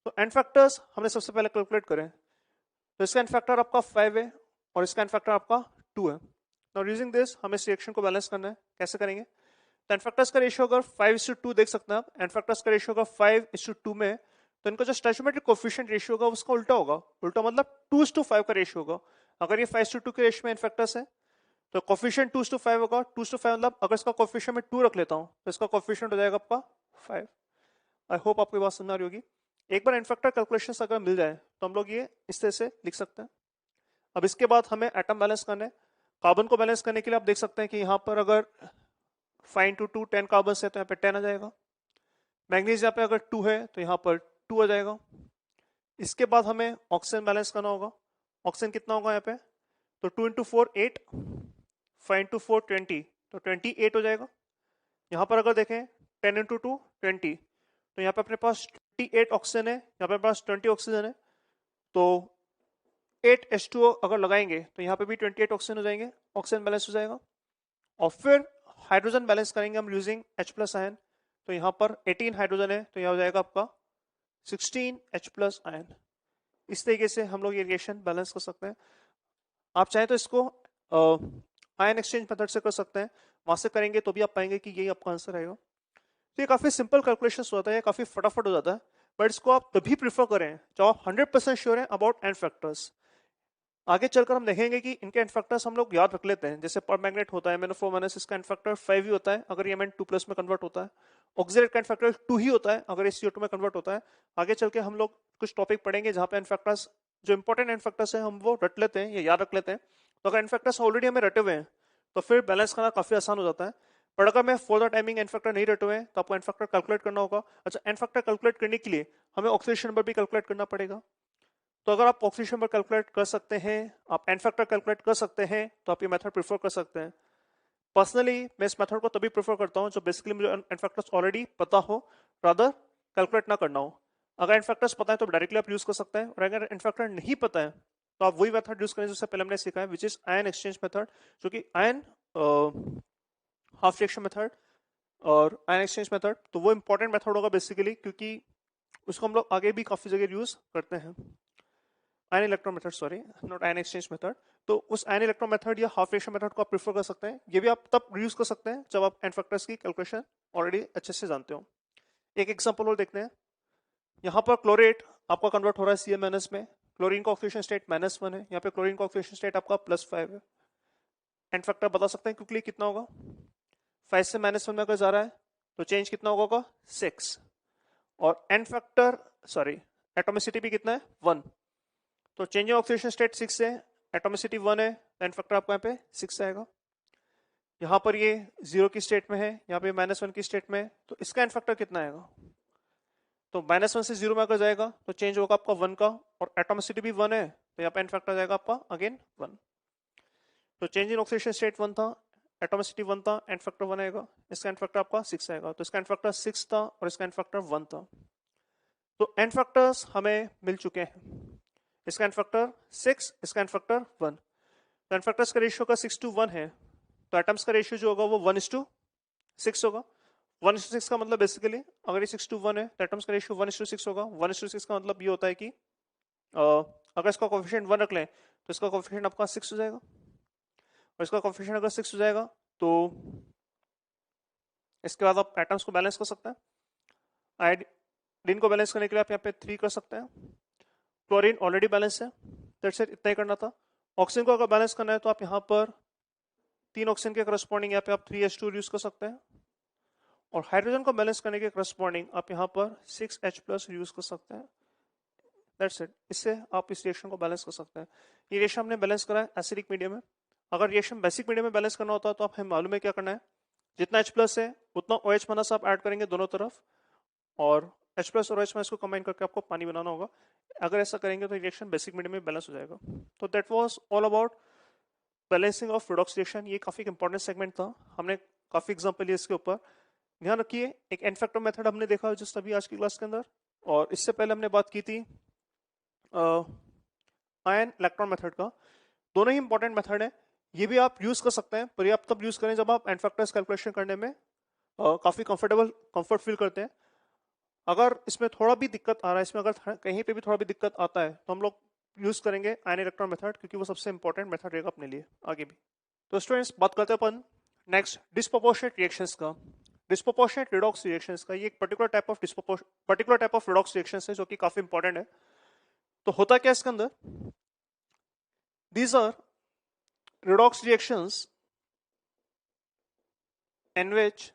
तो एन फैक्टर्स हमने सबसे पहले कैलकुलेट करें, तो इसका एन फैक्टर आपका 5 है और इसका एन फैक्टर आपका 2 है। नाउ यूजिंग दिस हमें इस रिएक्शन को बैलेंस करना है, कैसे करेंगे। तो एन फैक्टर्स का रेशियो अगर 5:2 देख सकते हैं आप, एन फैक्टर्स का रेशियो अगर 5:2 में, तो इनका जो स्टोइचियोमेट्रिक कोएफिशिएंट रेशियो होगा उसका उल्टा होगा, उल्टा मतलब 2:5 का रेशियो होगा। अगर ये 5:2 के रेशियो में एन फैक्टर्स है तो कोएफिशिएंट 2:5 होगा। 2:5 मतलब अगर इसका कोएफिशिएंट मैं 2 रख लेता हूँ तो इसका कोएफिशिएंट हो जाएगा आपका 5। आई होप आपको बात समझ आ रही होगी। एक बार एन फैक्टर कैलकुलेशन अगर मिल जाए तो हम लोग ये इस तरह से लिख सकते हैं। अब इसके बाद हमें एटम बैलेंस करना है। कार्बन को बैलेंस करने के लिए आप देख सकते हैं कि यहाँ पर अगर 5 × 2 10 कार्बन है तो यहाँ पे 10 आ जाएगा। मैग्नीज यहाँ पे अगर 2 है तो यहाँ पर 2 आ जाएगा। इसके बाद हमें ऑक्सीजन बैलेंस करना होगा। ऑक्सीजन कितना होगा यहाँ पे, तो 2 × 4 8, 5 × 4 20, तो 28 हो जाएगा। यहाँ पर अगर देखें 10 × 2 20, तो यहाँ पे अपने पास 28 ऑक्सीजन है, यहाँ पे पास 20 ऑक्सीजन है, तो 8 H2O अगर लगाएंगे तो यहाँ पे भी 28 ऑक्सीजन हो जाएंगे, ऑक्सीजन बैलेंस हो जाएगा। और फिर हाइड्रोजन बैलेंस करेंगे हम यूजिंग H+ आयन, तो यहाँ पर 18 हाइड्रोजन है तो यहाँ हो जाएगा आपका 16 H+ आयन। इस तरीके से हम लोग ये रिएक्शन बैलेंस कर सकते हैं। आप चाहें तो इसको आयन एक्सचेंज मेथड से कर सकते हैं, वहां से करेंगे तो भी आप पाएंगे कि यही आपका आंसर आएगा। तो ये काफी सिंपल कैलकुलेशन होता है, काफी फटाफट हो जाता है, बट इसको आप तभी प्रीफर करें जब आप 100% श्योर हैं अबाउट एन फैक्टर्स। आगे चलकर हम देखेंगे कि इनके एन फैक्टर्स हम लोग याद रख लेते हैं, जैसे पर मैग्नेट होता है MnO4- इसका एन फैक्टर 5 ही होता है अगर ये Mn2+ में कन्वर्ट होता है। ऑक्सीडेट का एन फैक्टर 2 ही होता है अगर ये CO2 में कन्वर्ट होता है। आगे चल के हम लोग कुछ टॉपिक पढ़ेंगे जहां पे एन फैक्टर्स, जो इंपॉर्टेंट एन फैक्टर्स है हम वो रट लेते हैं या याद रख लेते हैं। तो अगर एन फैक्टर्स ऑलरेडी हमें रटे हुए हैं तो फिर बैलेंस करना काफी आसान हो जाता है। पर अगर मैं for the timing n factor नहीं रटे हुए हैं तो आपको एन फैक्टर कैलकुलेट करना होगा। अच्छा, एन फैक्टर कैलकुलेट करने के लिए हमें ऑक्सीडेशन नंबर भी कैलकुलेट करना पड़ेगा। तो अगर आप ऑक्सीडेशन नंबर कैलकुलेट कर सकते हैं, आप एन फैक्टर कैलकुलेट कर सकते हैं, तो आप ये मेथड प्रेफर कर सकते हैं। पर्सनली मैं इस मेथड को तभी प्रेफर करता हूं जो बेसिकली मुझे एन फैक्टर्स ऑलरेडी पता हो, रादर कैलकुलेट ना करना हो। अगर एन फैक्टर्स पता है तो डायरेक्टली आप यूज कर सकते हैं, और अगर एन फैक्टर नहीं पता है तो आप वही मेथड यूज करें जिससे पहले हमने सीखा है, which is ion exchange method, जो कि आयन हाफ रिएक्शन मेथड और आयन एक्सचेंज मेथड। तो वो इंपॉर्टेंट मेथड होगा बेसिकली, क्योंकि उसको हम लोग आगे भी काफी जगह यूज करते हैं। Ion electron method, sorry not ion exchange method. तो उस आयन इलेक्ट्रॉन मेथड या हाफ रिएक्शन मेथड को आप प्रेफर कर सकते हैं। ये भी आप तब यूज कर सकते हैं जब आप एन फैक्टर्स की कैलकुलेशन ऑलरेडी अच्छे से जानते हो। एक एग्जांपल और देखते हैं। यहाँ पर क्लोरेट आपका कन्वर्ट हो रहा है Cl- में, क्लोरीन का ऑक्सीडेशन स्टेट -1 है, यहाँ पे क्लोरीन का ऑक्सीडेशन स्टेट आपका +5 है। एंड फैक्टर बता सकते हैं क्विकली कितना होगा? 5 से -1 में अगर जा रहा है तो चेंज कितना होगा? 6। और एंड फैक्टर सॉरी एटोमिसिटी भी कितना है? 1। तो चेंजिंग ऑक्सीडेशन स्टेट 6 है, एटोमिसिटी 1 है, एंड फैक्टर आपका यहाँ पे 6 आएगा। यहाँ पर ये 0 की स्टेट में है, यहाँ पे -1 की स्टेट में है, तो इसका एंड फैक्टर कितना आएगा? तो -1 से 0 में अगर जाएगा तो चेंज होगा आपका 1 का, और एटोमिसिटी भी 1 है, तो यहाँ पे एंड फैक्टर जाएगा आपका अगेन 1। तो चेंज इन ऑक्सीडेशन स्टेट 1 था, एटोमिसिटी 1 था, एंड फैक्टर 1 आएगा, इसका एंड फैक्टर आपका 6 आएगा। तो इसका एंड फैक्टर 6 था और इसका एंड फैक्टर 1 था। तो एंड फैक्टर्स हमें मिल चुके हैं, इसका एंड फैक्टर 6, इसका एंड फैक्टर 1। तो एंड फैक्टर्स का रेशियो का 6:1 है, तो एटम्स का रेशियो जो होगा वो 1:6 होगा। 1:6 का मतलब बेसिकली अगर ये 6:1 है तो एटम्स का रेशियो 1:6 होगा। 1:6 का मतलब ये होता है कि अगर इसका कोफिशिएंट 1 रख लें तो इसका कोफिशिएंट आपका 6 हो जाएगा, और इसका कोफिशिएंट अगर 6 हो जाएगा तो इसके बाद आप एटम्स को बैलेंस कर सकते हैं। आयोडीन को बैलेंस करने के लिए आप यहाँ पे 3 कर सकते हैं। क्लोरीन ऑलरेडी बैलेंस है, दैट्स इट, इतना ही करना था। ऑक्सीजन को अगर बैलेंस करना है तो आप यहाँ पर 3 ऑक्सीजन के करस्पॉन्डिंग यहाँ पे आप 3H2 यूज कर सकते हैं, और हाइड्रोजन को बैलेंस करने के करस्पॉन्डिंग आप यहाँ पर 6H+ यूज कर सकते हैं। दैट्स इट, इससे आप इस रिएक्शन को बैलेंस कर सकते हैं। ये रिएक्शन हमने बैलेंस करा है एसिडिक मीडियम में। अगर रिएक्शन बेसिक मीडियम में बैलेंस करना होता है तो आप हमें मालूम है क्या करना है, जितना H+ है उतना OH- आप ऐड करेंगे दोनों तरफ, और H+ और OH- को कंबाइन करके आपको पानी बनाना होगा। अगर ऐसा करेंगे तो रिएक्शन बेसिक मीडियम में बैलेंस हो जाएगा। तो that was all about balancing of redox reaction. ये काफी इंपॉर्टेंट सेगमेंट था, हमने काफी एग्जांपल लिए इसके ऊपर। ध्यान रखिए, एक एंड फैक्टर मेथड हमने देखा जस्ट अभी आज की क्लास के अंदर, और इससे पहले हमने बात की थी आयन इलेक्ट्रॉन मेथड का। दोनों ही इंपॉर्टेंट मेथड है, ये भी आप यूज कर सकते हैं, पर ये आप तब यूज करें जब आप एंड फैक्टर्स कैलकुलेशन करने में काफी कंफर्ट फील करते हैं। अगर इसमें थोड़ा भी दिक्कत आ रहा है, इसमें अगर कहीं पे भी थोड़ा भी दिक्कत आता है तो हम लोग यूज करेंगे आयन इलेक्ट्रॉन मेथड, क्योंकि वो सबसे इंपॉर्टेंट मेथड रहेगा अपने लिए आगे भी। तो स्टूडेंट्स, बात करते हैं अपन नेक्स्ट डिस्प्रोपोर्शनेट रिएक्शंस का। डिस्प्रोपोर्शनेट रिडॉक्स रिएक्शंस का ये एक particular type of redox reactions है जो कि काफी इंपॉर्टेंट है। तो होता क्या इसके अंदर, these are redox reactions in which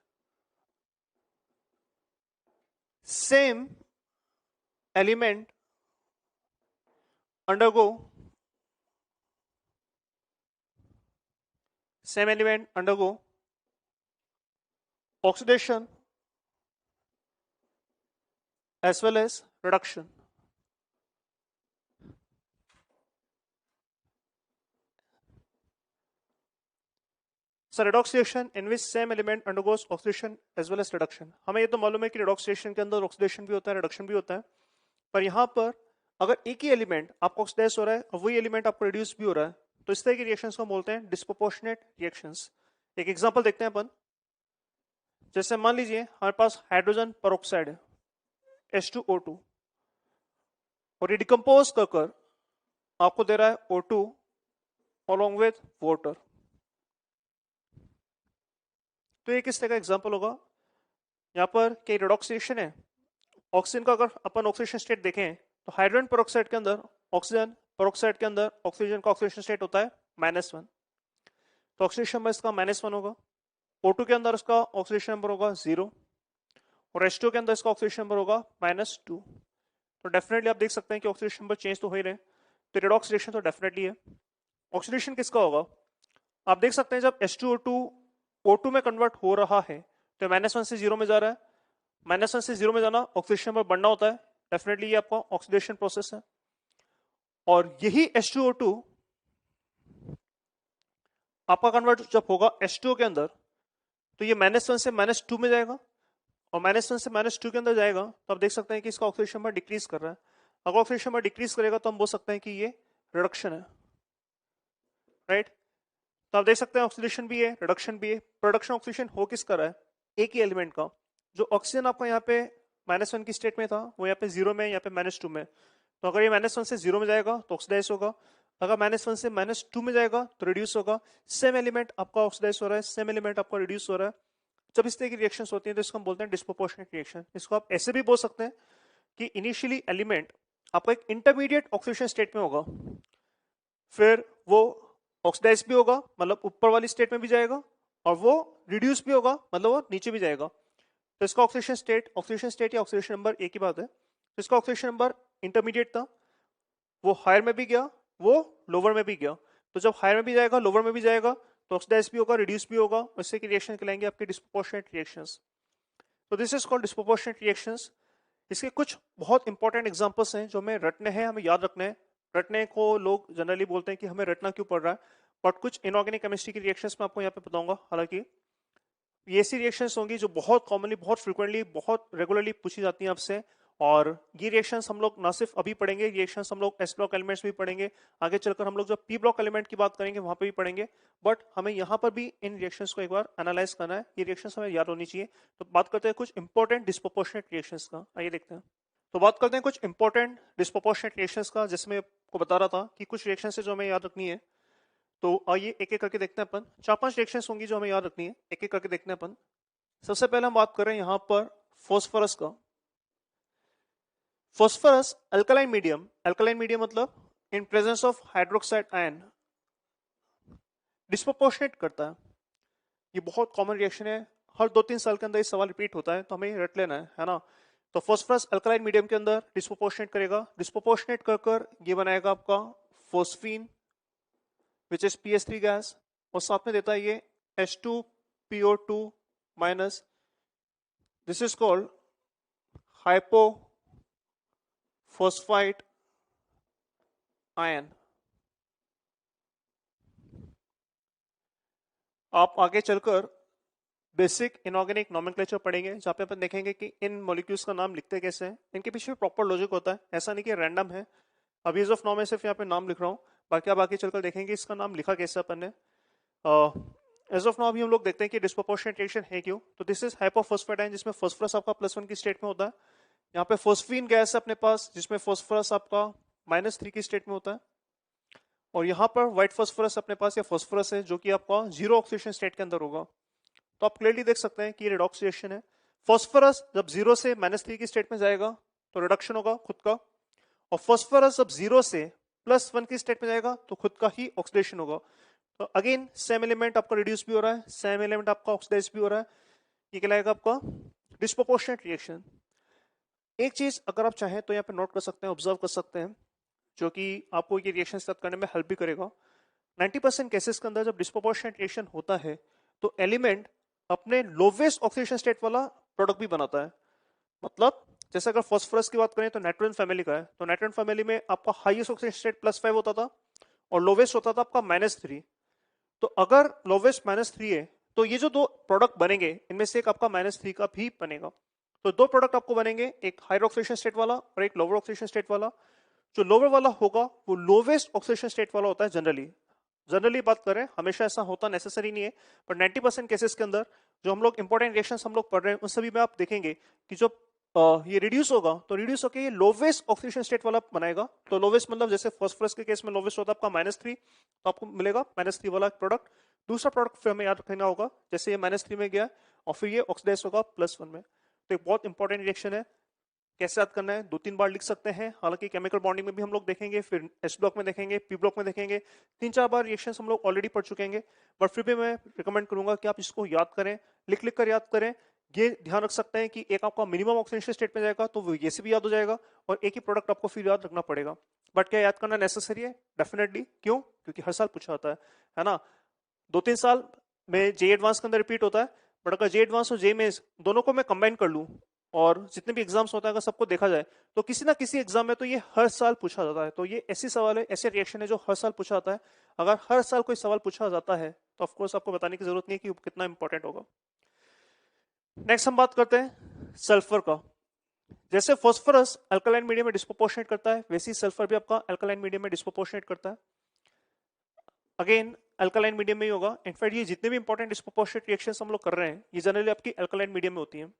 same element undergo oxidation as well as reduction. So redox reaction in which same element undergoes oxidation as well as reduction. हमें ये तो मालूम है कि redox reaction के अंदर oxidation भी होता है, reduction भी होता है, पर यहाँ पर अगर एक ही एलिमेंट आपको ऑक्सीडाइज हो रहा है और वही एलिमेंट आपको रिड्यूस भी हो रहा है तो इस तरह की रिएक्शंस को बोलते हैं डिस्प्रोपोर्शनेट रिएक्शंस। एक एग्जांपल देखते हैं अपन। जैसे मान लीजिए हमारे पास हाइड्रोजन पेरोक्साइड है H2O2, और ये डिकम्पोज कर आपको दे रहा है O2 along with water। तो ये किस तरह का एग्जांपल होगा, यहाँ पर क्या रिडॉक्स रिएक्शन है। ऑक्सीजन का अगर अपन ऑक्सीडेशन स्टेट देखें तो हाइड्रोजन पेरोक्साइड के अंदर ऑक्सीजन पेरोक्साइड के अंदर ऑक्सीजन का ऑक्सीडेशन स्टेट होता है -1, तो ऑक्सीडेशन नंबर इसका -1 होगा। O2 के अंदर इसका ऑक्सीडेशन नंबर होगा 0, और H2 के अंदर इसका ऑक्सीडेशन नंबर होगा -2। तो डेफिनेटली आप देख सकते हैं कि ऑक्सीडेशन नंबर चेंज तो हो ही रहे, तो रिडॉक्स रिएक्शन तो डेफिनेटली है। ऑक्सीडेशन किसका होगा, आप देख सकते हैं जब H2O2 O2 में कन्वर्ट हो रहा है तो -1 से 0 में जा रहा है, -1 से 0 में जाना ऑक्सीडेशन नंबर बढ़ना होता है, डेफिनेटली ये आपका ऑक्सीडेशन प्रोसेस है। और यही H2O2 आपका कन्वर्ट जब होगा H2O के अंदर तो ये -1 से -2 में जाएगा, और -1 से -2 के अंदर जाएगा तो आप देख सकते हैं कि इसका ऑक्सीडेशन नंबर डिक्रीज कर रहा है। अगर ऑक्सीडेशन नंबर डिक्रीज करेगा तो हम बोल सकते हैं कि ये रिडक्शन है, राइट। तो आप देख सकते हैं ऑक्सीडेशन भी है, रिडक्शन भी है। प्रोडक्शन ऑक्सीडेशन हो किस कर रहा है, एक ही एलिमेंट का। जो ऑक्सीजन आपका यहाँ पे -1 की स्टेट में था वो यहाँ पे 0 में, यहाँ पे -2 में। तो अगर ये -1 से 0 में जाएगा तो ऑक्सीडाइज होगा, अगर -1 से -2 में जाएगा तो रिड्यूस होगा। सेम एलिमेंट आपका ऑक्सीडाइज हो रहा है, सेम एलिमेंट आपका रिड्यूस हो रहा है। जब इस तरह की रिएक्शंस होती हैं तो इसको हम बोलते हैं डिस्प्रोपोर्शनेट रिएक्शन। इसको आप ऐसे भी बोल सकते हैं कि इनिशियली एलिमेंट आपका एक इंटरमीडिएट ऑक्सीडेशन स्टेट में होगा, फिर वो ऑक्सीडाइज भी होगा मतलब ऊपर वाली स्टेट में भी जाएगा, और वो रिड्यूस भी होगा मतलब वो नीचे भी जाएगा। तो इसका ऑक्सीडेशन स्टेट या ऑक्सीडेशन नंबर एक ही बात है। तो इसका ऑक्सीडेशन नंबर इंटरमीडिएट था, वो हायर में भी गया, वो लोअर में भी गया। तो जब हायर में भी जाएगा लोअर में भी जाएगा तो ऑक्सीडाइज भी होगा, रिड्यूस भी होगा, उससे की रिएक्शन कहलाएंगे आपके डिस्प्रोपोर्शनेट रिएक्शंस। तो this is called disproportionate reactions. इसके कुछ बहुत इंपॉर्टेंट एग्जांपल्स हैं जो हमें रटने हैं, हमें याद रखने हैं। रटने को लोग जनरली बोलते हैं कि हमें रटना क्यों पड़ रहा है, बट कुछ इनऑर्गेनिक केमिस्ट्री की रिएक्शंस मैं आपको यहाँ पे बताऊंगा। हालांकि ये ऐसी रिएक्शंस होंगी जो बहुत कॉमनली, बहुत फ्रिक्वेंटली, बहुत रेगुलरली पूछी जाती हैं आपसे, और ये रिएक्शंस हम लोग ना सिर्फ अभी पढ़ेंगे, रिएक्शंस हम लोग एस ब्लॉक एलिमेंट्स भी पढ़ेंगे, आगे चलकर हम लोग जब पी ब्लॉक एलिमेंट की बात करेंगे वहां पे भी पढ़ेंगे, बट हमें यहाँ पर भी इन रिएक्शंस को एक बार एनालाइज करना है। ये रिएक्शंस हमें याद होनी चाहिए। तो बात करते हैं कुछ इंपॉर्टेंट डिस्प्रोपोर्शनेट रिएक्शंस का, आइए देखते हैं। तो बात करते हैं कुछ इंपॉर्टेंट डिस्प्रोपोर्शनेट रिएक्शंस का, जिसमें आपको बता रहा था कि कुछ रिएक्शंस है जो हमें याद रखनी है। तो आइए एक एक करके देखते हैं अपन। 4-5 रिएक्शंस होंगी जो हमें याद रखनी है, एक एक करके देखते हैं अपन। सबसे पहले हम बात कर रहे हैं यहां पर फॉस्फोरस का। फॉस्फोरस अल्कलाइन मीडियम मतलब in presence of hydroxide ion disproportionate करता है। ये बहुत कॉमन रिएक्शन है, हर 2-3 साल के अंदर ये सवाल रिपीट होता है, तो हमें रट लेना है ना। तो फॉस्फोरस अल्कलाइन मीडियम के अंदर डिस्प्रोपोर्शनेट करेगा, डिस्प्रोपोर्शनेट कर ये बनाएगा आपका phosphine which is PS3 gas, और साथ में देता है ये H2PO2 minus. This is called hypophosphite ion. आप आगे चलकर बेसिक इनऑर्गेनिक नॉमेनक्लेचर पढ़ेंगे जहां पे अपन देखेंगे कि इन मॉलिक्यूल्स का नाम लिखते कैसे हैं, इनके पीछे प्रॉपर लॉजिक होता है, ऐसा नहीं कि रैंडम है। अभी एज ऑफ नाउ में सिर्फ यहाँ पे नाम लिख रहा हूँ, बाकी आप आगे चलकर देखेंगे इसका नाम लिखा कैसे अपन ने। एज ऑफ नाउ अभी हम लोग देखते हैं कि डिस्प्रोपोर्शनेट रिएक्शन है क्यों। तो दिस इज हाइपोफॉस्फेट आयन जिसमें फॉस्फोरस आपका +1 की स्टेट में होता है। यहाँ पे फोस्फीन गैस है अपने पास जिसमें फॉस्फोरस आपका -3 की स्टेट में होता है, और यहाँ पर व्हाइट फॉस्फोरस अपने पास या फॉस्फोरस है जो कि आपका 0 ऑक्सीडेशन स्टेट के अंदर होगा। तो आप क्लियरली देख सकते हैं कि ये रिडॉक्स रिएक्शन है। फॉस्फोरस जब 0 से -3 की स्टेट में जाएगा तो रिडक्शन होगा खुद का, और फॉस्फोरस जब 0 से +1 की स्टेट में जाएगा तो खुद का ही ऑक्सीडेशन होगा। तो अगेन सेम एलिमेंट आपका रिड्यूस भी हो रहा है, सेम एलिमेंट आपका ऑक्सीडाइज भी हो रहा है, ये कहलाएगा आपका डिस्प्रोपोर्शनेट रिएक्शन। एक चीज अगर आप चाहें तो यहाँ पे नोट कर सकते हैं, ऑब्जर्व कर सकते हैं, जो कि आपको ये रिएक्शन स्टार्ट करने में हेल्प भी करेगा। 90% केसेस के अंदर जब डिस्प्रोपोर्शनेट रिएक्शन होता है तो एलिमेंट अपने लोवेस्ट ऑक्सीडेशन स्टेट वाला प्रोडक्ट भी बनाता है। मतलब जैसे अगर फॉस्फोरस की बात करें तो नाइट्रोजन फैमिली का है, तो नाइट्रोजन फैमिली में आपका हाईएस्ट ऑक्सीडेशन स्टेट +5 होता था और लोवेस्ट होता था आपका -3। तो अगर लोवेस्ट -3 है तो ये जो दो प्रोडक्ट बनेंगे इनमें से एक आपका -3 का भी बनेगा। तो दो प्रोडक्ट आपको बनेंगे, एक हायर ऑक्सीडेशन स्टेट वाला और एक लोअर ऑक्सीडेशन स्टेट वाला। जो लोअर वाला होगा वो लोवेस्ट ऑक्सीडेशन स्टेट वाला होता है जनरली बात करें, हमेशा ऐसा होता नेसेसरी नहीं है, पर 90% केसेस के अंदर जो हम लोग इंपॉर्टेंट रिएक्शंस हम लोग पढ़ रहे हैं उन सभी में आप देखेंगे कि जो ये रिड्यूस होगा तो रिड्यूस होकर ये लोवेस्ट ऑक्सीडेशन स्टेट वाला बनाएगा। तो लोवेस्ट मतलब जैसे फॉस्फोरस के केस में लोवेस्ट होता है आपका -3, तो आपको मिलेगा -3 वाला प्रोडक्ट। दूसरा प्रोडक्ट फिर हमें याद रखना होगा, जैसे ये -3 में गया और फिर ये ऑक्सीडाइज होगा +1 में। तो एक बहुत इंपॉर्टेंट रिएक्शन है। कैसे याद करना है, 2-3 बार लिख सकते हैं, हालांकि केमिकल बॉन्डिंग में भी हम लोग देखेंगे, फिर एस ब्लॉक में देखेंगे, पी ब्लॉक में देखेंगे, 3-4 बार रिएक्शंस हम लोग ऑलरेडी पढ़ चुके हैं, बट फिर भी मैं रिकमेंड करूंगा कि आप इसको याद करें, लिख कर याद करें। ये ध्यान रख सकते हैं कि एक आपका मिनिमम ऑक्सीडेशन स्टेट में जाएगा तो वो ये से भी याद हो जाएगा, और एक ही प्रोडक्ट आपको फिर याद रखना पड़ेगा। बट क्या याद करना नेसेसरी है? डेफिनेटली। क्यों? क्योंकि हर साल पूछा होता है ना। 2-3 साल में जे एडवांस के अंदर रिपीट होता है, बट अगर जे एडवांस और जे मेंस दोनों को मैं कंबाइन कर लूं और जितने भी एग्जाम्स होता है अगर सबको देखा जाए तो किसी ना किसी एग्जाम में तो ये हर साल पूछा जाता है। तो ये ऐसी सवाल है, ऐसे रिएक्शन है जो हर साल पूछा जाता है। अगर हर साल कोई सवाल पूछा जाता है तो ऑफकोर्स आपको बताने की जरूरत नहीं है कि कितना इंपॉर्टेंट होगा। नेक्स्ट हम बात करते हैं सल्फर का। जैसे फॉस्फोरस अल्कलाइन मीडियम में डिस्प्रोपोर्शनेट करता है, वैसे ही सल्फर भी आपका अल्कलाइन मीडियम में डिस्प्रोपोर्शनेट करता है। अगेन अल्कलाइन मीडियम में ही होगा। इनफैक्ट ये जितने भी इंपॉर्टेंट डिस्प्रोपोर्शनेट रिएक्शंस हम लोग कर रहे हैं ये जनरली आपकी अल्कलाइन मीडियम में होती हैं।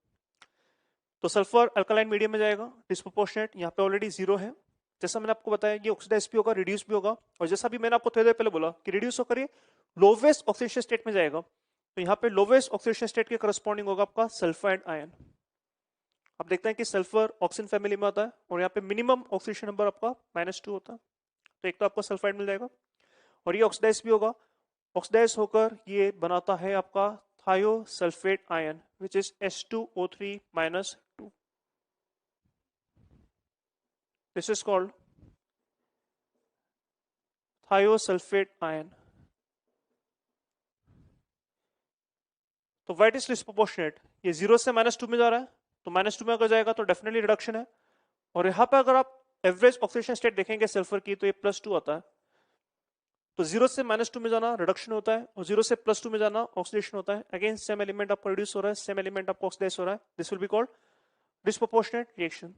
तो सल्फर अल्कलाइन मीडियम में जाएगा डिस्प्रोपोर्शनेट, यहाँ पे ऑलरेडी 0 है। जैसा मैंने आपको बताया ये ऑक्सीडाइज भी होगा, रिड्यूस भी होगा, और जैसा भी मैंने आपको थोड़ी देर पहले बोला कि रिड्यूस होकर ये लोवेस्ट ऑक्सीडेशन स्टेट में जाएगा। तो यहाँ पे लोवेस्ट ऑक्सीडेशन स्टेट के करस्पॉन्डिंग होगा आपका सल्फाइड आयन। आप देखते हैं कि सल्फर ऑक्सीजन फैमिली में आता है और यहाँ पे मिनिमम ऑक्सीडेशन नंबर आपका -2 होता है। तो एक तो आपको सल्फाइड मिल जाएगा और ये ऑक्सीडाइज भी होगा। ऑक्सीडाइज होकर ये बनाता है आपका thiosulphate ion which is H2O3 -2। This is called thiosulphate ion. तो व्हाट इज डिस्प्रोपोर्शनेट, ये 0 से -2 में जा रहा है, तो -2 में अगर जाएगा तो डेफिनेटली रिडक्शन है। और यहाँ पे अगर आप एवरेज ऑक्सीडेशन स्टेट देखेंगे सल्फर की तो ये +2 आता है। तो 0 से -2 में जाना रिडक्शन होता है और 0 से +2 में जाना ऑक्सीडेशन होता है। अगेन सेम एलिमेंट आपका रिड्यूस हो रहा है, सेम एलिमेंट आपका ऑक्सीडाइज हो रहा है। This will be called disproportionate reaction.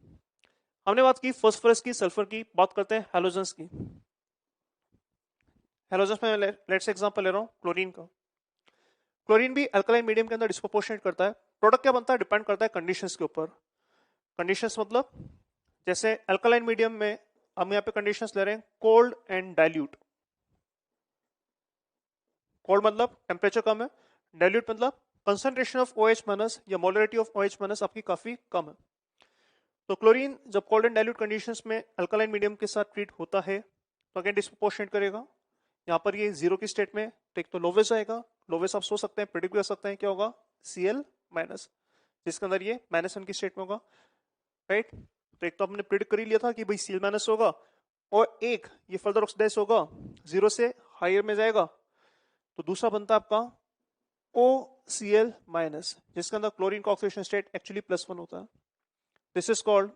हमने बात की फास्फोरस की, सल्फर की, बात करते हैं हैलोजेंस की। हैलोजेंस में लेट्स एग्जांपल ले रहा हूं क्लोरीन का। क्लोरीन भी अल्कलाइन मीडियम के अंदर डिस्प्रोपोर्शनेट करता है। प्रोडक्ट क्या बनता है डिपेंड करता है कंडीशंस के ऊपर। कंडीशंस मतलब जैसे अल्कलाइन मीडियम में हम यहाँ पे कंडीशंस ले रहे हैं कोल्ड एंड डाइल्यूट। कोल्ड मतलब टेम्परेचर कम है, डाइल्यूट मतलब कंसंट्रेशन ऑफ OH माइनस या मोलरिटी ऑफ OH माइनस आपकी काफी कम है। तो क्लोरीन जब कोल्ड एंड डाइल्यूट कंडीशंस में अल्कलाइन मीडियम के साथ ट्रीट होता है तो अगेन डिस्प्रोपोर्शनेट करेगा। यहाँ पर ये 0 की स्टेट में तो एक तो लोवेस्ट आएगा। लोवेस्ट आप सोच सकते हैं, प्रेडिक्ट कर सकते हैं क्या होगा, Cl माइनस, जिसके अंदर ये -1 की स्टेट में होगा, राइट। तो एक तो आपने प्रेडिक्ट कर ही लिया था कि भाई Cl माइनस होगा और एक ये फर्दर ऑक्सीडाइज होगा, 0 से हायर में जाएगा। तो दूसरा बनता है आपका OCl माइनस, जिसके अंदर क्लोरीन का ऑक्सीडेशन स्टेट एक्चुअली +1 होता है। This is called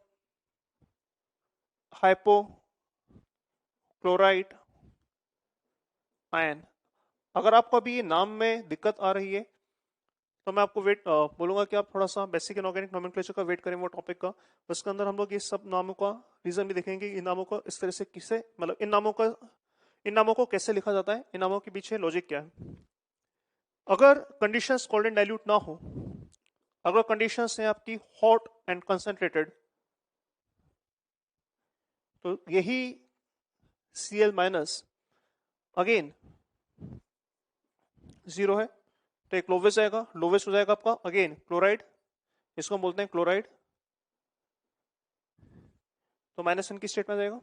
hypochlorite ion. अगर आपको अभी ये नाम में दिक्कत आ रही है तो मैं आपको बोलूंगा कि आप थोड़ा सा बेसिक इनऑर्गेनिक नोमेनक्लेचर का वेट करें वो टॉपिक का। उसके अंदर हम लोग ये सब नामों का रीजन भी देखेंगे, इन नामों का इस तरह से किसे, मतलब इन नामों को कैसे लिखा जाता है, इन नामों के पीछे लॉजिक क्या है। अगर कंडीशंस कोल्ड एंड डाइल्यूट ना हो, अगर कंडीशंस हैं आपकी हॉट एंड कंसंट्रेटेड, तो यही Cl माइनस अगेन 0 है तो एक लोवेस्ट आएगा, लोवेस्ट हो जाएगा आपका अगेन क्लोराइड, इसको हम बोलते हैं क्लोराइड, तो -1 की स्टेट में जाएगा।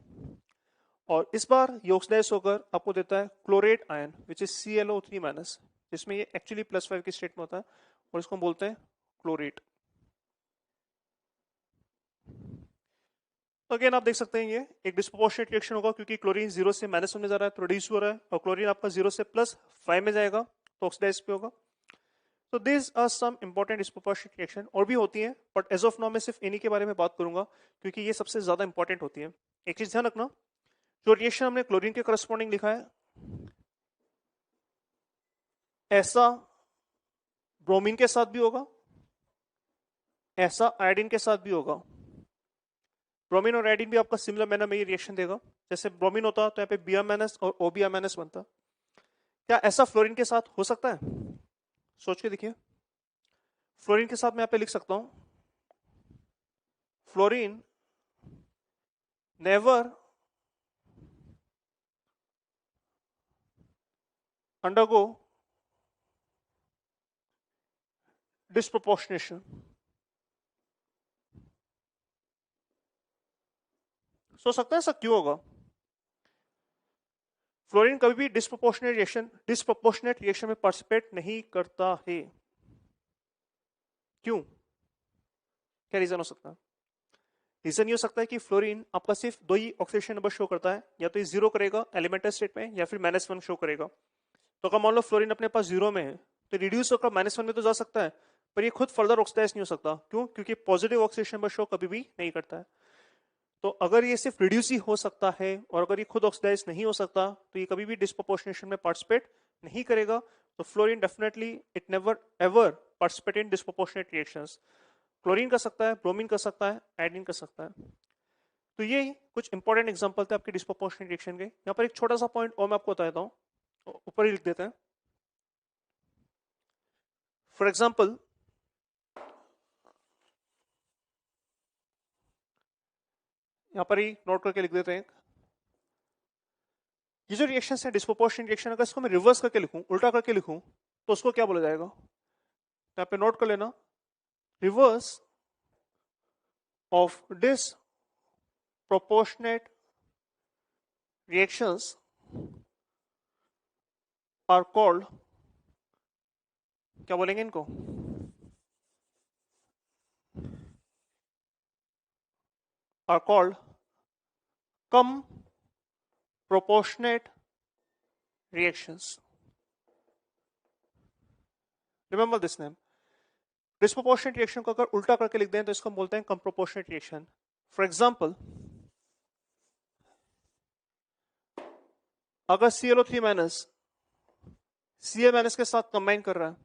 और इस बार ये ऑक्सीडाइज होकर आपको देता है chlorate ion which is ClO3 minus, जिसमें ये एक्चुअली +5 की स्टेट में होता है और इसको हम बोलते हैं क्लोरेट। तो अगेन आप देख सकते हैं ये एक डिस्प्रोपोर्शनेट रिएक्शन होगा क्योंकि क्लोरीन 0 से -1 में जा रहा है तो रिड्यूस हो रहा है, और क्लोरीन आपका 0 से +5 में जाएगा तो ऑक्सीडाइज पे होगा। तो this are some important disproportionate reaction, और भी होती हैं बट एज ऑफ नाउ मैं सिर्फ इन्हीं के बारे में बात करूंगा क्योंकि ये सबसे ज्यादा इंपॉर्टेंट होती है। एक चीज ध्यान रखना, जो रिएक्शन हमने क्लोरीन के करस्पॉन्डिंग लिखा है ऐसा ब्रोमीन के साथ भी होगा, ऐसा आयोडीन के साथ भी होगा। ब्रोमीन और आयोडीन भी आपका सिमिलर मैनर में ये रिएक्शन देगा। जैसे ब्रोमीन होता तो यहाँ पे Br- और OBr- बनता। क्या ऐसा फ्लोरीन के साथ हो सकता है? सोच के देखिए। फ्लोरीन के साथ मैं यहाँ पे लिख सकता हूं फ्लोरीन नेवर अंडरगो डिस्प्रोपोर्शनेशन। सोच सकते हैं ऐसा क्यों होगा? फ्लोरीन कभी भी डिस्प्रोपोर्शनेट रिएक्शन में पार्टिसिपेट नहीं करता है। क्यों? क्या रीजन हो सकता है? रीजन ये हो सकता है कि फ्लोरीन आपका सिर्फ 2 ही ऑक्सीडेशन नंबर शो करता है, या तो ये 0 करेगा एलिमेंटल स्टेट में या फिर -1 शो करेगा। तो अगर मान लो फ्लोरीन अपने पास 0 में है तो रिड्यूस होकर -1 में तो जा सकता है पर ये खुद फर्दर ऑक्सीडाइज नहीं हो सकता। क्यों? क्योंकि पॉजिटिव ऑक्सीडेशन नंबर शो कभी भी नहीं करता है। तो अगर ये सिर्फ रिड्यूस ही हो सकता है और अगर ये खुद ऑक्सीडाइज नहीं हो सकता तो ये कभी भी डिस्प्रोपोर्शनेशन में पार्टिसिपेट नहीं करेगा। तो fluorine definitely it never ever participate in disproportionate reactions. Chlorine कर सकता है, ब्रोमीन कर सकता है, आयोडीन कर सकता है। तो ये कुछ इंपॉर्टेंट एग्जांपल थे आपके डिस्प्रोपोर्शनेट रिएक्शन के। यहाँ पर एक छोटा सा पॉइंट और मैं आपको बता देता हूँ, ऊपर ही लिख देते हैं। फॉर एग्जाम्पल यहाँ पर ही नोट करके लिख देते हैं, ये जो रिएक्शन है डिस्प्रोपोर्शनेट रिएक्शन, अगर इसको मैं रिवर्स करके लिखूं, उल्टा करके लिखूं, तो उसको क्या बोला जाएगा? यहाँ पे नोट कर लेना, reverse of disproportionate reactions are called, क्या बोलेंगे इनको? are called come proportionate reactions. Remember this name. Disproportionate reaction को अगर उल्टा करके लिख दें तो इसको बोलते हैं कम प्रोपोर्शनेट रिएक्शन. फॉर एग्जांपल, अगर ClO3 माइनस Ca माइनस के साथ कंबाइन कर रहा है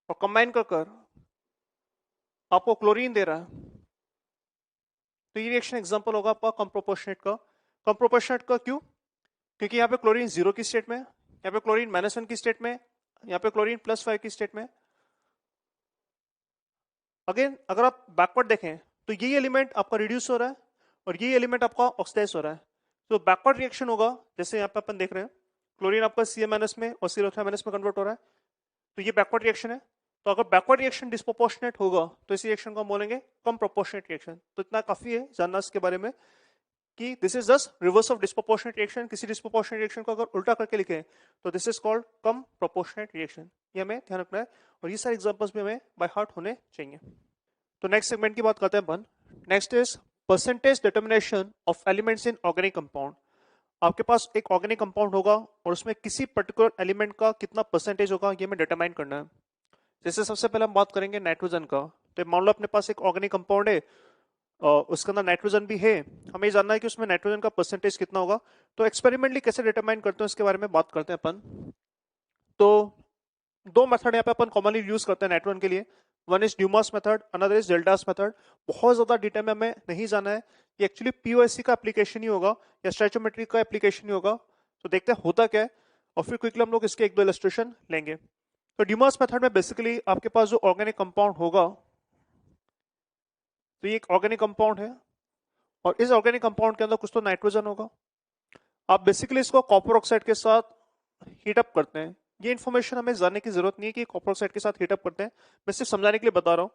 और कंबाइन कर कर आपको क्लोरीन दे रहा है, तो ये रिएक्शन एग्जांपल होगा आपका कम प्रोपोर्शनेट का. कम प्रोपोर्शनेट का क्यों? क्योंकि यहाँ पे क्लोरीन 0 की स्टेट में, यहाँ पे क्लोरीन -1 की स्टेट में, यहाँ पे क्लोरीन +5 की स्टेट में. अगेन अगर आप बैकवर्ड देखें तो ये एलिमेंट आपका रिड्यूस हो रहा है और ये एलिमेंट आपका ऑक्सीडाइज हो रहा है. तो बैकवर्ड रिएक्शन होगा, जैसे यहाँ पे अपन देख रहे हैं क्लोरीन आपका Ca- में और ClO3- में कन्वर्ट हो रहा है, तो ये बैकवर्ड रिएक्शन है. तो अगर बैकवर्ड रिएक्शन डिस्प्रोपोर्शनेट होगा तो इस रिएक्शन को हम बोलेंगे कम प्रोपोर्शनेट रिएक्शन. तो इतना काफी है जानना इसके बारे में कि this is just reverse of disproportionate reaction. किसी डिस्प्रोपोर्शनेट रिएक्शन को अगर उल्टा करके लिखें तो this is called come proportionate reaction. ये हमें ध्यान रखना है और ये सारे एग्जांपल्स भी हमें बाय हार्ट होने चाहिए. तो नेक्स्ट सेगमेंट की बात करते हैं अपन. Next is percentage determination of elements in organic compound. आपके पास एक ऑर्गेनिक कंपाउंड होगा और उसमें किसी पर्टिकुलर एलिमेंट का कितना परसेंटेज होगा ये हमें डिटरमाइन करना है. जैसे सबसे पहले हम बात करेंगे नाइट्रोजन का. तो मान लो अपने पास एक ऑर्गेनिक कंपाउंड है और उसके अंदर नाइट्रोजन भी है, हमें जानना है कि उसमें नाइट्रोजन का परसेंटेज कितना होगा. तो एक्सपेरिमेंटली कैसे डिटरमाइन करते हैं इसके बारे में बात करते हैं अपन. तो दो मेथड यहाँ पे अपन कॉमनली यूज करते हैं नाइट्रोजन के लिए. One is Dumas method, another is Kjeldahl's method. बहुत ज्यादा डिटेल में हमें नहीं जाना है, ये एक्चुअली पीओएससी का एप्लीकेशन ही होगा या स्टैचोमेट्री का एप्लीकेशन ही होगा. तो देखते हैं होता क्या है और फिर क्विकली हम लोग इसके एक दो इलस्ट्रेशन लेंगे. तो ड्यूमास मेथड में बेसिकली आपके पास जो ऑर्गेनिक कंपाउंड होगा, तो ये एक ऑर्गेनिक कंपाउंड है और इस ऑर्गेनिक कंपाउंड के अंदर कुछ तो नाइट्रोजन होगा. आप बेसिकली इसको कॉपर ऑक्साइड के साथ हीटअप करते हैं. ये इन्फॉर्मेशन हमें जानने की जरूरत नहीं है कि कॉपर ऑक्साइड के साथ हीटअप करते हैं, मैं सिर्फ समझाने के लिए बता रहा हूँ.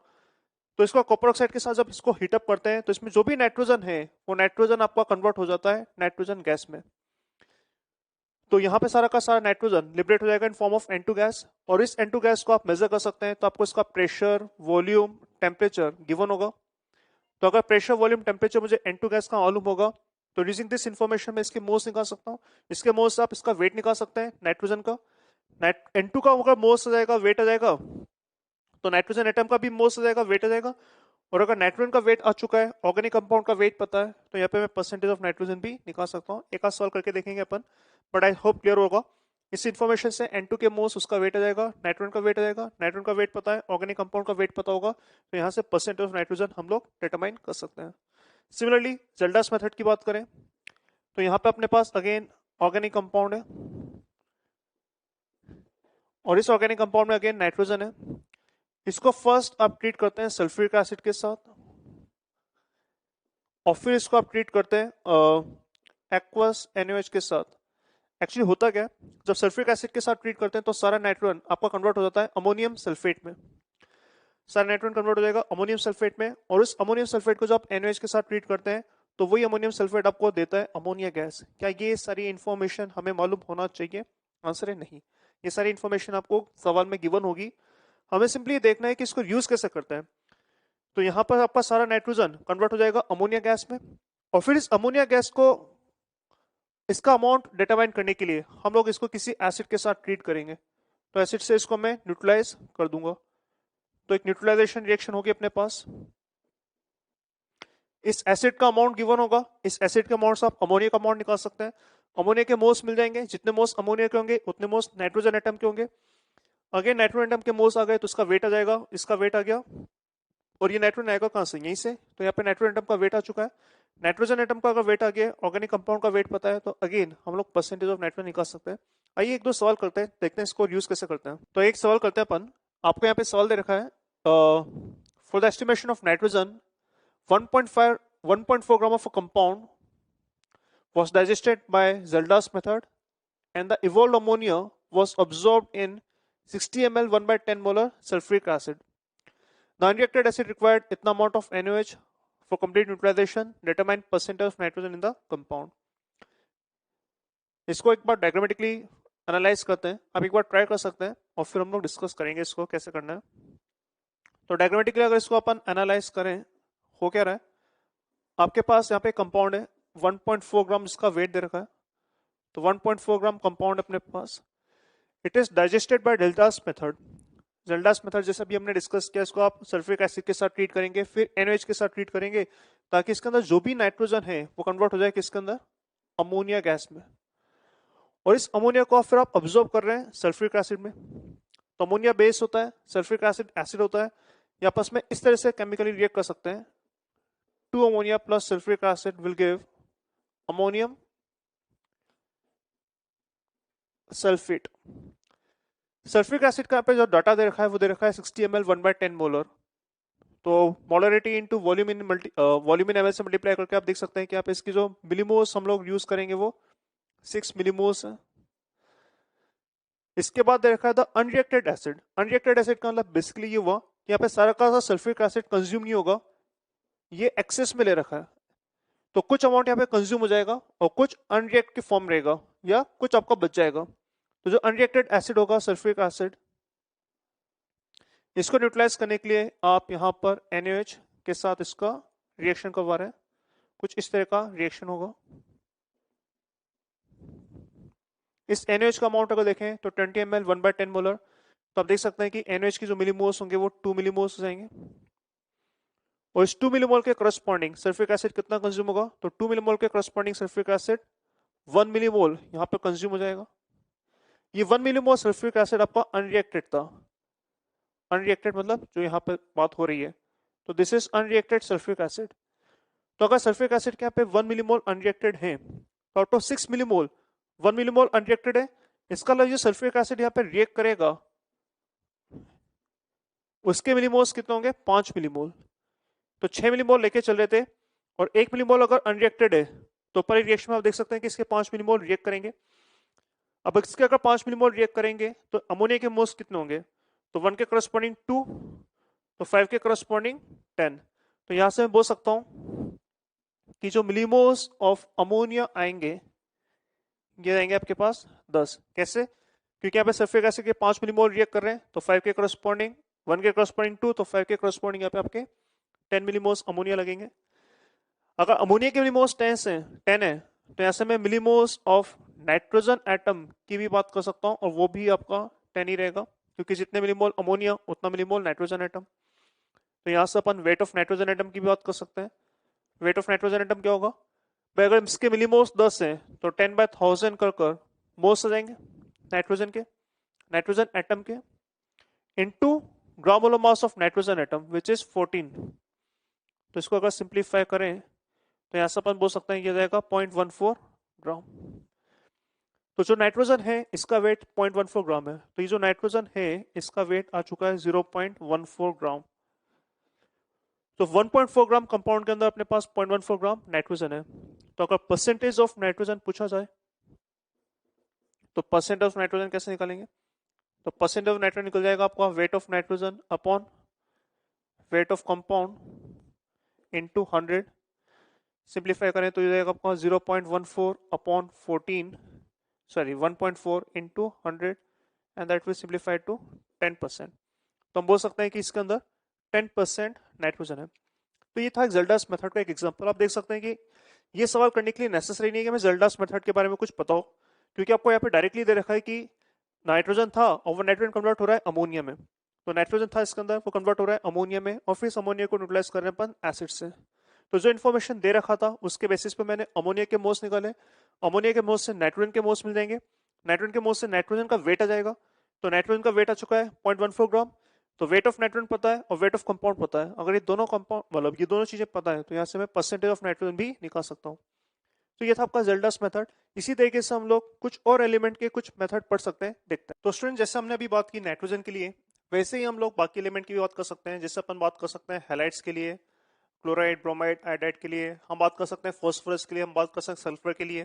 तो इसको कॉपर ऑक्साइड के साथ जब इसको हीटअप करते हैं तो इसमें जो भी नाइट्रोजन है वो नाइट्रोजन आपका कन्वर्ट हो जाता है नाइट्रोजन गैस में. तो यहाँ पे सारा का सारा नाइट्रोजन लिबरेट हो जाएगा in form of N2 gas. और इस N2 गैस को आप मेजर कर सकते हैं, तो आपको इसका प्रेशर, वॉल्यूम, टेम्परेचर गिवन होगा. तो अगर प्रेशर, वॉल्यूम, टेम्परेचर मुझे N2 गैस का मालूम होगा तो यूजिंग दिस इन्फॉर्मेशन में इसके मोल्स निकाल सकता हूँ. इसके मोल्स से आप इसका वेट निकाल सकते हैं नाइट्रोजन का. N2 का अगर मोल्स आ जाएगा, वेट आ जाएगा, तो नाइट्रोजन एटम का भी मोल्स आ जाएगा, वेट आ जाएगा. और अगर नाइट्रोजन का वेट आ चुका है, ऑर्गेनिक कंपाउंड का वेट पता है, तो यहाँ पे मैं परसेंटेज ऑफ नाइट्रोजन भी निकाल सकता हूँ. एक आध सॉल्व करके देखेंगे अपन, बट आई होप क्लियर होगा. इस इन्फॉर्मेशन से N2 के मोल्स, उसका वेट आ जाएगा, नाइट्रोजन का वेट आ जाएगा, नाइट्रोजन का वेट पता है, ऑर्गेनिक कंपाउंड का वेट पता होगा, तो यहाँ से परसेंटेज ऑफ नाइट्रोजन हम लोग डिटरमाइन कर सकते हैं. सिमिलरली जेल्डास मेथड की बात करें तो यहाँ पे अपने पास अगेन ऑर्गेनिक कंपाउंड है और इस ऑर्गेनिक कंपाउंड में अगेन नाइट्रोजन है. इसको फर्स्ट आप ट्रीट करते हैं सल्फ्यूरिक एसिड के साथ और फिर इसको आप ट्रीट करते हैं एक्वस NaOH के साथ. एक्चुअली होता क्या है, जब सल्फ्यूरिक एसिड के साथ ट्रीट करते हैं तो सारा नाइट्रोजन आपका कन्वर्ट हो जाता है अमोनियम सल्फेट में. सारा नाइट्रोजन कन्वर्ट हो जाएगा अमोनियम सल्फेट में और उस अमोनियम सल्फेट को जब आप NaOH के साथ ट्रीट करते हैं तो वही अमोनियम सल्फेट आपको देता है अमोनिया गैस. क्या ये सारी इंफॉर्मेशन हमें मालूम होना चाहिए? आंसर है नहीं. ये सारी इंफॉर्मेशन आपको सवाल में गिवन होगी, हमें सिंपली देखना है कि इसको यूज कैसे करते हैं. तो यहाँ पर आपका सारा नाइट्रोजन कन्वर्ट हो जाएगा अमोनिया गैस में और फिर इस अमोनिया गैस को, इसका अमाउंट डिटरमाइन करने के लिए हम लोग इसको किसी एसिड के साथ ट्रीट करेंगे. तो एसिड से इसको मैं न्यूट्रलाइज कर दूंगा. तो एक न्यूट्रलाइजेशन रिएक्शन होगी अपने पास. इस एसिड का अमाउंट गिवन होगा, इस एसिड के अमाउंट से आप अमोनिया का अमाउंट निकाल सकते हैं. अमोनिया के मोल्स मिल जाएंगे, जितने मोल्स अमोनिया के होंगे उतने मोल्स नाइट्रोजन एटम के होंगे. अगेन नाइट्रोजन एटम के मोल्स आ गए तो इसका वेट आ जाएगा, इसका वेट आ गया और ये नाइट्रोजन आएगा कहां से? यहीं से. तो यहाँ पे नाइट्रोजन एटम का वेट आ चुका है. नाइट्रोजन एटम का अगर वेट आ गया, ऑर्गेनिक कंपाउंड का वेट पता है, तो अगेन हम लोग परसेंटेज ऑफ नाइट्रोजन निकाल सकते हैं. आइए एक दो सवाल करते हैं, देखते हैं इसको यूज कैसे करते हैं. तो एक सवाल करते हैं अपन. आपको यहाँ पे सवाल दे रखा है, for the estimation of nitrogen 1.4 gram of a compound was digested by Zelda's method and the evolved ammonia was absorbed in 60 ml 1/10 molar sulfuric acid. The unreacted acid required इतना amount of NaOH for complete neutralization. Determine percentage of nitrogen in the compound. इसको एक बार डायग्रामेटिकली एनालाइज करते हैं, आप एक बार ट्राई कर सकते हैं और फिर हम लोग डिस्कस करेंगे इसको कैसे करना है। तो डायग्रामेटिकली अगर इसको अपन एनालाइज करें, हो क्या रहा है, आपके पास यहाँ पे कंपाउंड है, 1.4 ग्राम इसका वेट दे रखा है, तो 1.4 ग्राम कंपाउंड अपने पास। It is digested by Kjeldahl's method. Kjeldahl's method जैसे अभी हमने डिस्कस किया, इसको आप सल्फ्यूरिक एसिड के साथ ट्रीट करेंगे, फिर NaOH के साथ ट्रीट करेंगे, ताकि इसके अंदर जो भी नाइट्रोजन है वो कन्वर्ट हो जाए किसके अंदर, अमोनिया गैस में। और इस अमोनिया को फिर आप ऑब्जॉर्ब कर रहे हैं सल्फ्यूरिक एसिड में। तो अमोनिया बेस होता है, सल्फ्यूरिक एसिड एसिड होता है, ये आपस में इस तरह से केमिकली रिएक्ट कर सकते हैं। 2 ammonia plus sulphuric acid will give ammonium sulphate. Sulphuric acid का पे जो डाटा दे रखा है वो दे रखा है 60 ml 1/10 मोलर। तो molarity into volume in ml से मल्टीप्लाई करके आप देख सकते हैं कि आप इसकी जो मिलीमोल्स हम लोग यूज करेंगे वो 6 मिलीमोल्स है। इसके बाद दे रखा है the unreacted acid. Unreacted acid का मतलब बेसिकली ये हुआ कि यहाँ पे सारा का सारा सल्फ्यूरिक एसिड कंज्यूम नहीं होगा, ये एक्सेस में ले रखा है, तो कुछ अमाउंट यहाँ पे कंज्यूम हो जाएगा और कुछ अनरिएक्ट की फॉर्म रहेगा या कुछ आपका बच जाएगा। तो जो अनरिएक्टेड एसिड होगा सल्फ्यूरिक एसिड, इसको न्यूट्रलाइज करने के लिए आप यहाँ पर NaOH के साथ इसका रिएक्शन करवा रहे हैं, कुछ इस तरह का रिएक्शन होगा। इस NaOH का अमाउंट अगर देखें तो 20 ml 1/10 मोलर, तो आप देख सकते हैं कि NaOH की जो मिलीमोल्स होंगे वो 2 मिलीमोल्स हो जाएंगे, और इस 2 मिलीमोल के करस्पॉन्डिंग सल्फ्यूरिक एसिड कितना कंज्यूम होगा, तो 2 मिलीमोल के करस्पॉन्डिंग सल्फ्यूरिक एसिड 1 मिलीमोल यहाँ पे कंज्यूम हो जाएगा। ये 1 मिलीमोल सल्फ्यूरिक एसिड आपका अनरिएक्टेड था। अनरिएक्टेड मतलब जो यहाँ पे बात हो रही है, तो this is unreacted sulphuric acid. तो अगर सल्फ्यूरिक एसिड के यहाँ पे 1 मिलीमोल अनरिएक्टेड है, तो out of 6 millimole 1 millimole unreacted है, इसका मतलब ये सल्फ्यूरिक एसिड यहाँ पे रिएक्ट करेगा, उसके मिलीमोल्स कितने होंगे, 5 मिलीमोल। तो 6 मिलीमोल लेके चल रहे थे और 1 मिलीमोल अगर अनरिएक्टेड है, तो पर रिएक्शन में आप देख सकते हैं कि इसके 5 मिलीमोल रिएक्ट करेंगे। अब इसके अगर 5 मिलीमोल रिएक्ट करेंगे तो अमोनिया के मोल्स कितने होंगे, तो 1 के करस्पॉन्डिंग 2, तो 5 के करस्पॉन्डिंग 10। तो यहां से मैं बोल सकता हूं कि जो मिलीमोल्स ऑफ अमोनिया आएंगे ये आएंगे आपके पास 10। कैसे, क्योंकि यहाँ पे सल्फ्यूरिक एसिड के 5 मिलीमोल रिएक्ट कर रहे हैं, तो 5 के करस्पॉन्डिंग 1 के करस्पॉन्डिंग 2, तो 5 के करस्पॉन्डिंग यहाँ पे आपके 10 मिलीमोल्स अमोनिया लगेंगे। अगर अमोनिया के मिलीमोल्स 10 है, तो यहाँ से मैं मिलीमोल्स ऑफ नाइट्रोजन एटम की भी बात कर सकता हूँ, और वो भी आपका 10 ही रहेगा, क्योंकि जितने मिलीमोल अमोनिया उतना मिलीमोल नाइट्रोजन एटम। तो यहाँ से अपन वेट ऑफ नाइट्रोजन एटम की भी बात कर सकते हैं। वेट ऑफ नाइट्रोजन एटम क्या होगा भाई, अगर इसके मिलीमोल्स 10 हैं तो 10/1000 कर मोल्स आ जाएंगे नाइट्रोजन के, नाइट्रोजन एटम के, into gram molar mass of nitrogen atom which is 14। तो इसको अगर सिंप्लीफाई करें तो यहाँ से अपन बोल सकते हैं ये जाएगा 0.14 ग्राम। तो जो नाइट्रोजन है इसका वेट 0.14 ग्राम है, तो ये जो नाइट्रोजन है इसका वेट आ चुका है 0.14 ग्राम। तो 1.4 ग्राम कंपाउंड के अंदर अपने पास 0.14 ग्राम नाइट्रोजन है। तो अगर परसेंटेज ऑफ नाइट्रोजन पूछा जाए तो परसेंट ऑफ नाइट्रोजन कैसे निकालेंगे, तो परसेंट ऑफ नाइट्रोजन निकल जाएगा आपका weight of nitrogen upon weight of compound into 100। Simplify करें तो ये जाएगा आपका 0.14 upon 14, sorry 1.4 into 100 and that will simplify to 10%। तो हम बोल सकते हैं कि इसके अंदर 10% नाइट्रोजन है। तो ये था ज़ेल्डास मेथड का एक एग्जांपल। आप देख सकते हैं कि ये सवाल करने के लिए नेसेसरी नहीं है कि हमें ज़ेल्डास मेथड के बारे में कुछ पता हो, क्योंकि आपको यहाँ पे डायरेक्टली दे रखा है कि नाइट्रोजन था और वो नाइट्रोजन कन्वर्ट हो रहा है अमोनिया में। तो नाइट्रोजन था इसके अंदर, वो कन्वर्ट हो रहा है अमोनिया में, और फिर अमोनिया को न्यूट्रलाइज कर रहे हैं अपन एसिड से। तो जो इन्फॉर्मेशन दे रखा था उसके बेसिस पे मैंने अमोनिया के मोल्स निकाले, अमोनिया के मोल्स से नाइट्रोजन के मोल्स मिल जाएंगे, नाइट्रोजन के मोल्स से नाइट्रोजन का वेट आ जाएगा। तो नाइट्रोजन का वेट आ चुका है 0.14 ग्राम। तो वेट ऑफ नाइट्रोजन पता है और वेट ऑफ कंपाउंड पता है। अगर ये दोनों कंपाउंड मतलब ये दोनों चीजें पता है तो यहाँ से मैं परसेंटेज ऑफ नाइट्रोजन भी निकाल सकता हूँ। तो ये था आपका ज़ेल्डास मेथड। इसी तरीके से हम लोग कुछ और एलिमेंट के कुछ मेथड पढ़ सकते हैं, देखते हैं। तो स्टूडेंट जैसे हमने अभी बात की नाइट्रोजन के लिए, वैसे ही हम लोग बाकी एलिमेंट की भी बात कर सकते हैं। जैसे अपन बात कर सकते हैं हैलाइड्स के लिए, क्लोराइड, ब्रोमाइड, आयोडाइड के लिए हम बात कर सकते हैं, फॉस्फोरस के लिए हम बात कर सकते हैं, सल्फर के लिए।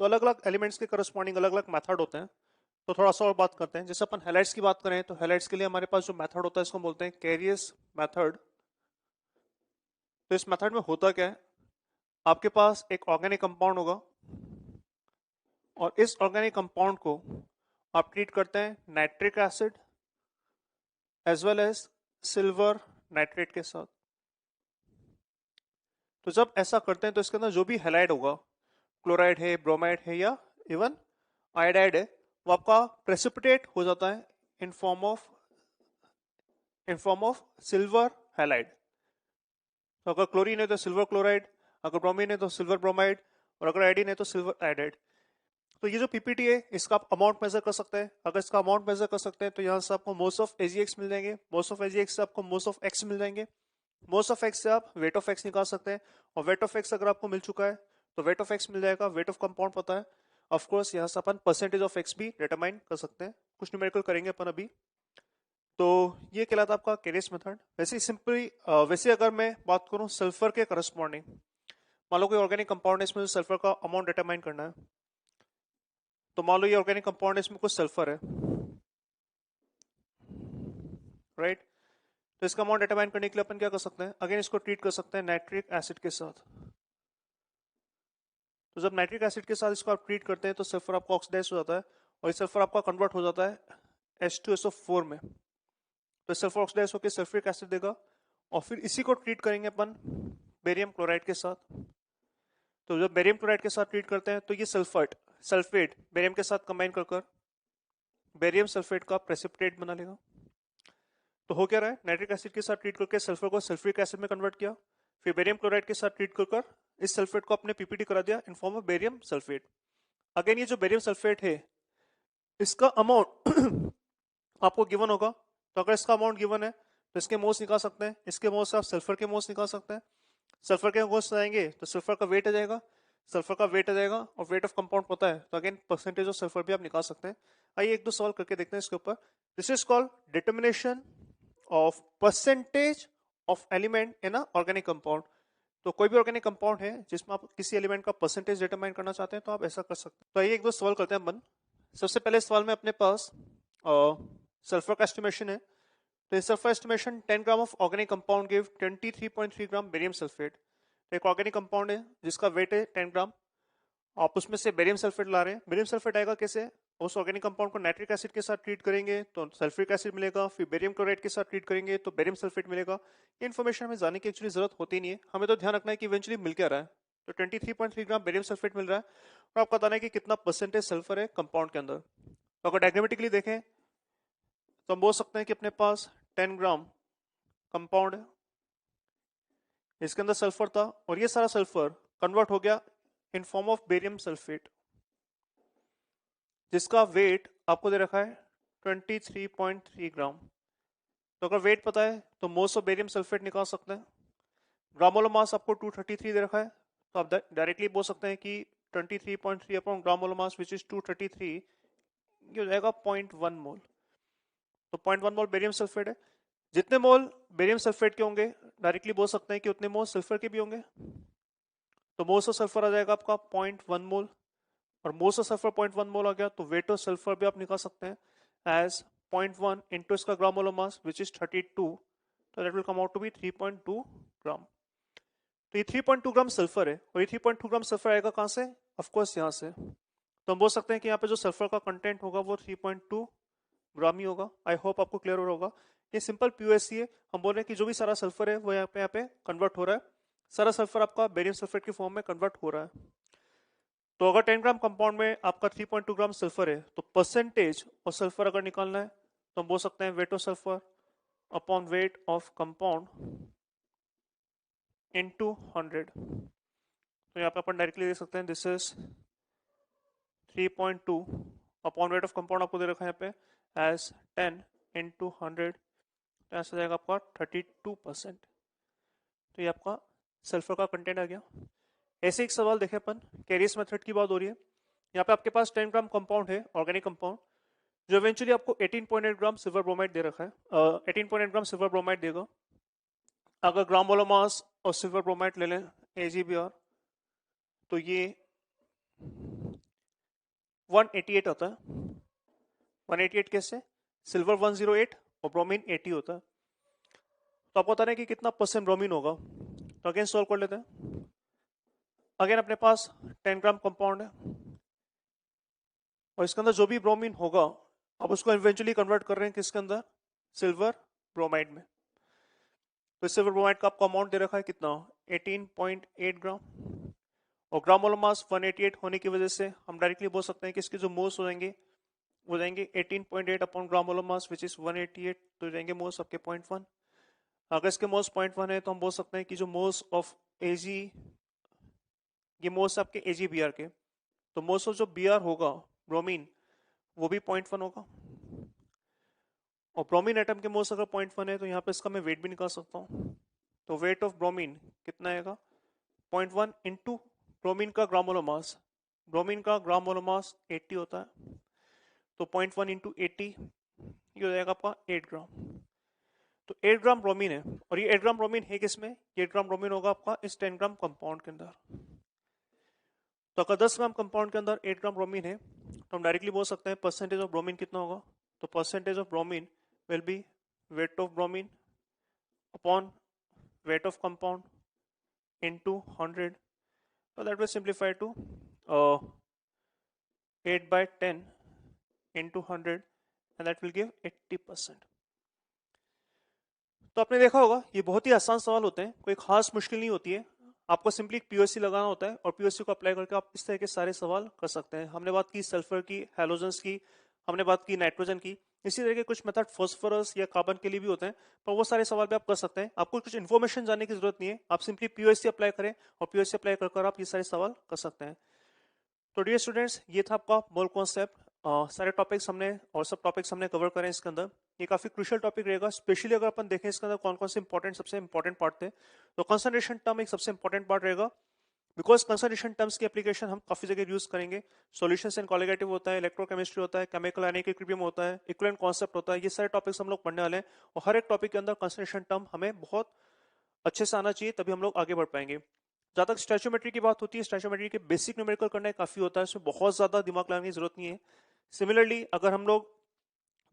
तो अलग अलग एलिमेंट्स के करस्पॉन्डिंग अलग अलग मेथड होते हैं। तो थोड़ा सा और बात करते हैं। जैसे अपन हैलाइड्स की बात करें तो हैलाइड्स के लिए हमारे पास जो मेथड होता है इसको हम बोलते हैं कैरियस मेथड। तो इस मेथड में होता क्या है, आपके पास एक ऑर्गेनिक कंपाउंड होगा और इस ऑर्गेनिक कंपाउंड को आप ट्रीट करते हैं nitric acid as well as silver nitrate के साथ। तो जब ऐसा करते हैं तो इसके अंदर जो भी हैलाइड होगा, क्लोराइड है, ब्रोमाइड है या इवन आयोडाइड है, वो आपका प्रेसिपिटेट हो जाता है in form of silver halide. तो अगर क्लोरीन है तो सिल्वर क्लोराइड, अगर ब्रोमीन है तो सिल्वर ब्रोमाइड, और अगर आयोडीन है तो सिल्वर आयोडाइड। तो ये जो पीपीटी है इसका आप अमाउंट मेजर कर सकते हैं। अगर इसका अमाउंट मेजर कर सकते हैं तो यहाँ से आपको मोस्ट ऑफ एजीएक्स मिल जाएंगे, मोस्ट ऑफ एजीएक्स से आपको मोस्ट ऑफ एक्स मिल जाएंगे, मोस्ट ऑफ एक्स से आप वेट ऑफ एक्स निकाल सकते हैं, और वेट ऑफ एक्स अगर आपको मिल चुका है तो वेट ऑफ एक्स मिल जाएगा, वेट ऑफ कंपाउंड पता है। ऑफ कोर्स यहाँ से अपन परसेंटेज ऑफ एक्स भी डिटरमाइन कर सकते हैं, कुछ न्यूमेरिकल करेंगे अपन अभी। तो ये कहलाता है आपका कैरियस मेथड। वैसे ही सिंपली वैसे अगर मैं बात करूँ सल्फर के करस्पॉन्डिंग, मान लो कोई ऑर्गेनिक कंपाउंड है, इसमें सल्फर का अमाउंट डिटरमाइन करना है। तो मान लो ये ऑर्गेनिक कंपाउंड है, इसमें कुछ सल्फर है, राइट। तो इसका अमाउंट डिटरमाइन करने के लिए अपन क्या कर सकते हैं, अगेन इसको ट्रीट कर सकते हैं नाइट्रिक एसिड के साथ। तो जब नाइट्रिक एसिड के साथ इसको आप ट्रीट करते हैं तो सल्फर आपका ऑक्सीडाइज हो जाता है और ये सल्फर आपका कन्वर्ट हो जाता है H2SO4 में। तो सल्फर ऑक्सीडाइज होकर सल्फ्रिक एसिड देगा और फिर इसी को ट्रीट करेंगे अपन बेरियम क्लोराइड के साथ। तो जब बेरियम क्लोराइड के साथ ट्रीट करते हैं तो ये सल्फेट बेरियम के साथ कंबाइन कर बेरियम सल्फेट का प्रेसिपिटेट बना लेगा। तो हो क्या रहा है, नाइट्रिक एसिड के साथ ट्रीट करके सल्फर को सल्फ्रिक एसिड में कन्वर्ट किया, फिर बेरियम क्लोराइड के साथ ट्रीट कर इस सल्फेट को अपने पीपीटी करा दिया in form of barium sulphate. Again ये जो बेरियम सल्फेट है इसका अमाउंट आपको गिवन होगा। तो अगर इसका अमाउंट गिवन है तो इसके मोल्स निकाल सकते हैं, इसके मोल्स से आप सल्फर के मोल्स निकाल सकते हैं। सल्फर के मोल्स आएंगे तो सल्फर का वेट आ जाएगा, सल्फर का वेट आ जाएगा और वेट ऑफ कंपाउंड पता है तो अगेन परसेंटेज ऑफ सल्फर भी आप निकाल सकते हैं। आइए एक दो सवाल करके देखते हैं इसके ऊपर। This is called determination of percentage of element in a organic compound. तो कोई भी ऑर्गेनिक कंपाउंड है जिसमें आप किसी एलिमेंट का परसेंटेज डिटरमाइन करना चाहते हैं तो आप ऐसा कर सकते हैं। तो आइए एक दो सवाल करते हैं अपन। सबसे पहले सवाल में अपने पास सल्फर का एस्टिमेशन है। तो इस sulphur estimation 10 gram of organic compound give 23.3 gram barium sulphate. तो एक ऑर्गेनिक कंपाउंड है जिसका वेट है 10 ग्राम, आप उसमें से बेरियम सल्फेट ला रहे हैं। बेरियम सल्फेट आएगा कैसे, उस ऑर्गेनिक कंपाउंड को नाइट्रिक एसिड के साथ ट्रीट करेंगे तो सल्फ्रिक एसिड मिलेगा, फिर बेरियम क्लोराइड के साथ ट्रीट करेंगे तो बेरियम सल्फेट मिलेगा। ये इन्फॉर्मेशन हमें जानने की एक्चुअली जरूरत होती नहीं है, हमें तो ध्यान रखना है कि इवेंचुअली मिल क्या रहा है। तो 23.3 ग्राम बेरियम सल्फेट मिल रहा है और आपको बताना है कि कितना परसेंटेज सल्फर है कंपाउंड के अंदर। तो अगर डायग्रामेटिकली देखें तो हम बोल सकते हैं कि अपने पास 10 ग्राम कंपाउंड है, इसके अंदर सल्फर था और ये सारा सल्फर कन्वर्ट हो गया in form of barium sulphate जिसका वेट आपको दे रखा है 23.3 ग्राम। तो अगर वेट पता है तो मोल्स ऑफ बेरियम सल्फेट निकाल सकते हैं। ग्राम मोलर मास आपको 233 दे रखा है तो आप डायरेक्टली बोल सकते हैं कि 23.3 upon gram molar mass which is 233 ये हो जाएगा 0.1 मोल। तो 0.1 मोल बेरियम सल्फेट है। जितने मोल बेरियम सल्फेट के होंगे डायरेक्टली बोल सकते हैं कि उतने मोल सल्फर के भी होंगे। तो मोल्स ऑफ सल्फर आ जाएगा आपका 0.1 मोल और मोल्स ऑफ सल्फर 0.1 मोल आ गया तो वेट ऑफ सल्फर भी आप निकाल सकते हैं एज 0.1 इंटू इसका ग्राम मोलर मास विच इज 32, तो that will come out to be 3.2 gram. तो ये 3.2 ग्राम सल्फर है और ये 3.2 ग्राम सल्फर आएगा कहां से, ऑफ कोर्स यहाँ से। तो हम बोल सकते हैं कि यहाँ पे जो सल्फर का कंटेंट होगा वो 3.2 ग्राम ही होगा। आई होप आपको क्लियर हो रहा होगा। ये सिंपल पीओएससी है, हम बोल रहे हैं कि जो भी सारा सल्फर है वो यहाँ पे कन्वर्ट हो रहा है, सारा सल्फर आपका बेरियम सल्फेट के फॉर्म में कन्वर्ट हो रहा है। तो अगर 10 ग्राम कंपाउंड में आपका 3.2 ग्राम सल्फर है तो परसेंटेज और सल्फर अगर निकालना है तो हम बोल सकते हैं weight of sulphur upon weight of compound into 100। तो यहाँ पे अपन डायरेक्टली देख सकते हैं this is 3.2 upon weight of compound आपको दे रखा है यहाँ पे एज 10 इंटू 100, तो ऐसा जाएगा आपका 32%। तो ये आपका सल्फर का कंटेंट आ गया। ऐसे एक सवाल देखें अपन, कैरियस मेथड की बात हो रही है। यहाँ पे आपके पास 10 ग्राम कंपाउंड है ऑर्गेनिक कंपाउंड जो इवेंचुअली आपको 18.8 ग्राम सिल्वर ब्रोमाइड दे रखा है, 18.8 ग्राम सिल्वर ब्रोमाइड देगा। अगर ग्राम मोलर मास और सिल्वर ब्रोमाइड ले लें AgBr तो ये 188 आता है। 188 कैसे, सिल्वर 108 और ब्रोमीन 80 होता है। तो आपको बताना है कि कितना परसेंट ब्रोमीन होगा। तो अगेन सॉल्व कर लेते हैं। अगेन अपने पास 10 ग्राम कंपाउंड है और इसके अंदर जो भी ब्रोमीन होगा आप उसको इवेंचुअली कन्वर्ट कर रहे हैं किसके अंदर, सिल्वर ब्रोमाइड में। तो सिल्वर ब्रोमाइड का आपको अमाउंट दे रखा है कितना, 18.8 ग्राम, और ग्राम मोलर मास 188 होने की वजह से हम डायरेक्टली बोल सकते हैं कि इसके जो मोल्स हो जाएंगे वो जाएंगे 18.8 upon gram molar mass which is 188, तो जाएंगे मोल्स आपके 0.1। अगर इसके मोल्स 0.1 है तो हम बोल सकते हैं कि जो मोल्स ऑफ एजी, ये मोल्स आपके एजी बीआर के, तो मोल्स ऑफ जो बीआर होगा ब्रोमीन वो भी 0.1 होगा। और ब्रोमीन एटम के मोल्स अगर 0.1 है तो यहाँ पे इसका मैं वेट भी निकाल सकता हूँ। तो वेट ऑफ ब्रोमीन कितना आएगा, 0.1 इंटू ब्रोमीन का ग्राम मोलर मास, ब्रोमीन का ग्राम मोलर मास 80 होता है, तो 0.1 इंटू 80 ये हो जाएगा आपका 8 ग्राम। तो 8 ग्राम ब्रोमीन है, और ये 8 ग्राम ब्रोमीन है किसमें, ये 8 ग्राम ब्रोमीन होगा आपका इस 10 ग्राम कंपाउंड के अंदर। तो अगर 10 ग्राम कंपाउंड के अंदर 8 ग्राम ब्रोमीन है तो हम डायरेक्टली बोल सकते हैं परसेंटेज ऑफ ब्रोमीन कितना होगा। तो percentage of bromine will be weight of bromine upon weight of compound into 100, so that will simplify to 8 by 10 into 100 and that will give 80%। तो आपने देखा होगा ये बहुत ही आसान सवाल होते हैं, कोई खास मुश्किल नहीं होती है। आपको सिंपली एक पीओसी लगाना होता है और पीओसी को अप्लाई करके आप इस तरह के सारे सवाल कर सकते हैं। हमने बात की सल्फर की, हैलोजेंस की, हमने बात की नाइट्रोजन की, इसी तरह के कुछ मेथड फॉस्फोरस या कार्बन के लिए भी होते हैं, पर वो सारे सवाल भी आप कर सकते हैं। आपको कुछ इन्फॉर्मेशन जानने की जरूरत नहीं है, आप सिंपली पीओसी अप्लाई करें और पीओसी अप्लाई कर आप ये सारे सवाल कर सकते हैं। तो डियर स्टूडेंट्स, ये था आपका मोल कॉन्सेप्ट। सारे टॉपिक्स हमने और सब टॉपिक्स हमने कवर करें इसके अंदर। ये काफी क्रूशियल टॉपिक रहेगा, स्पेशली अगर अपन देखें इसके अंदर कौन कौन से इंपॉर्टेंट सबसे इंपॉर्टेंट पार्ट थे। तो कंसंट्रेशन टर्म एक सबसे इंपॉर्टेंट पार्ट रहेगा, बिकॉज कंसंट्रेशन टर्म्स की एप्लीकेशन हम काफी जगह यूज करेंगे। सॉल्यूशंस एंड कोलिगेटिव होता है, इलेक्ट्रोकेमिस्ट्री होता है, केमिकल आयनिक इक्विलिब्रियम होता है, इक्विवेलेंट कॉन्सेप्ट होता है, ये सारे टॉपिक्स हम लोग पढ़ने वाले हैं। और हर एक टॉपिक के अंदर कंसंट्रेशन टर्म हमें बहुत अच्छे से आना चाहिए, तभी हम लोग आगे बढ़ पाएंगे। जहां तक स्टैचोमेट्री की बात होती है, स्टैचोमेट्री के बेसिक न्यूमेरिकल करना काफी होता है, इसमें बहुत ज्यादा दिमाग लगाने की जरूरत नहीं है। सिमिलरली अगर हम लोग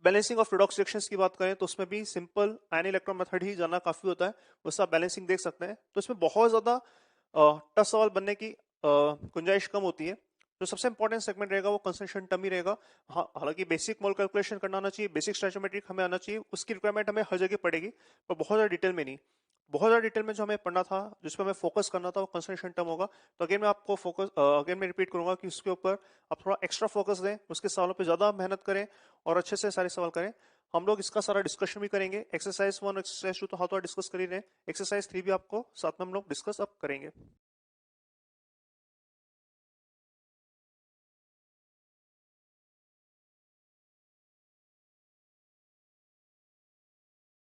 बैलेंसिंग ऑफ रिडॉक्स रिएक्शंस की बात करें तो उसमें भी सिंपल आयन इलेक्ट्रॉन मेथड ही जाना काफी होता है, उससे आप बैलेंसिंग देख सकते हैं। तो इसमें बहुत ज्यादा टफ सवाल बनने की गुंजाइश कम होती है। जो सबसे इंपॉर्टेंट सेगमेंट रहेगा वो कंसंट्रेशन टर्म ही रहेगा। हालांकि बेसिक मोल कैलकुलेशन करना आना चाहिए, बेसिक स्टैचोमेट्रिक हमें आना चाहिए, उसकी रिक्वायरमेंट हमें हर जगह पड़ेगी, पर बहुत ज्यादा डिटेल में नहीं। बहुत ज्यादा डिटेल में जो हमें पढ़ना था, जिस पर हमें फोकस करना था, वो कंसंट्रेशन टर्म होगा। तो अगेन मैं आपको अगेन मैं रिपीट करूंगा कि उसके ऊपर आप थोड़ा एक्स्ट्रा फोकस दें, उसके सवालों पे ज्यादा मेहनत करें और अच्छे से सारे सवाल करें। हम लोग इसका सारा डिस्कशन भी करेंगे, एक्सरसाइज 1 एक्सरसाइज 2 तो हाथ डिस्कस कर ही रहे हैं, एक्सरसाइज 3 भी आपको साथ में हम लोग डिस्कस अब करेंगे।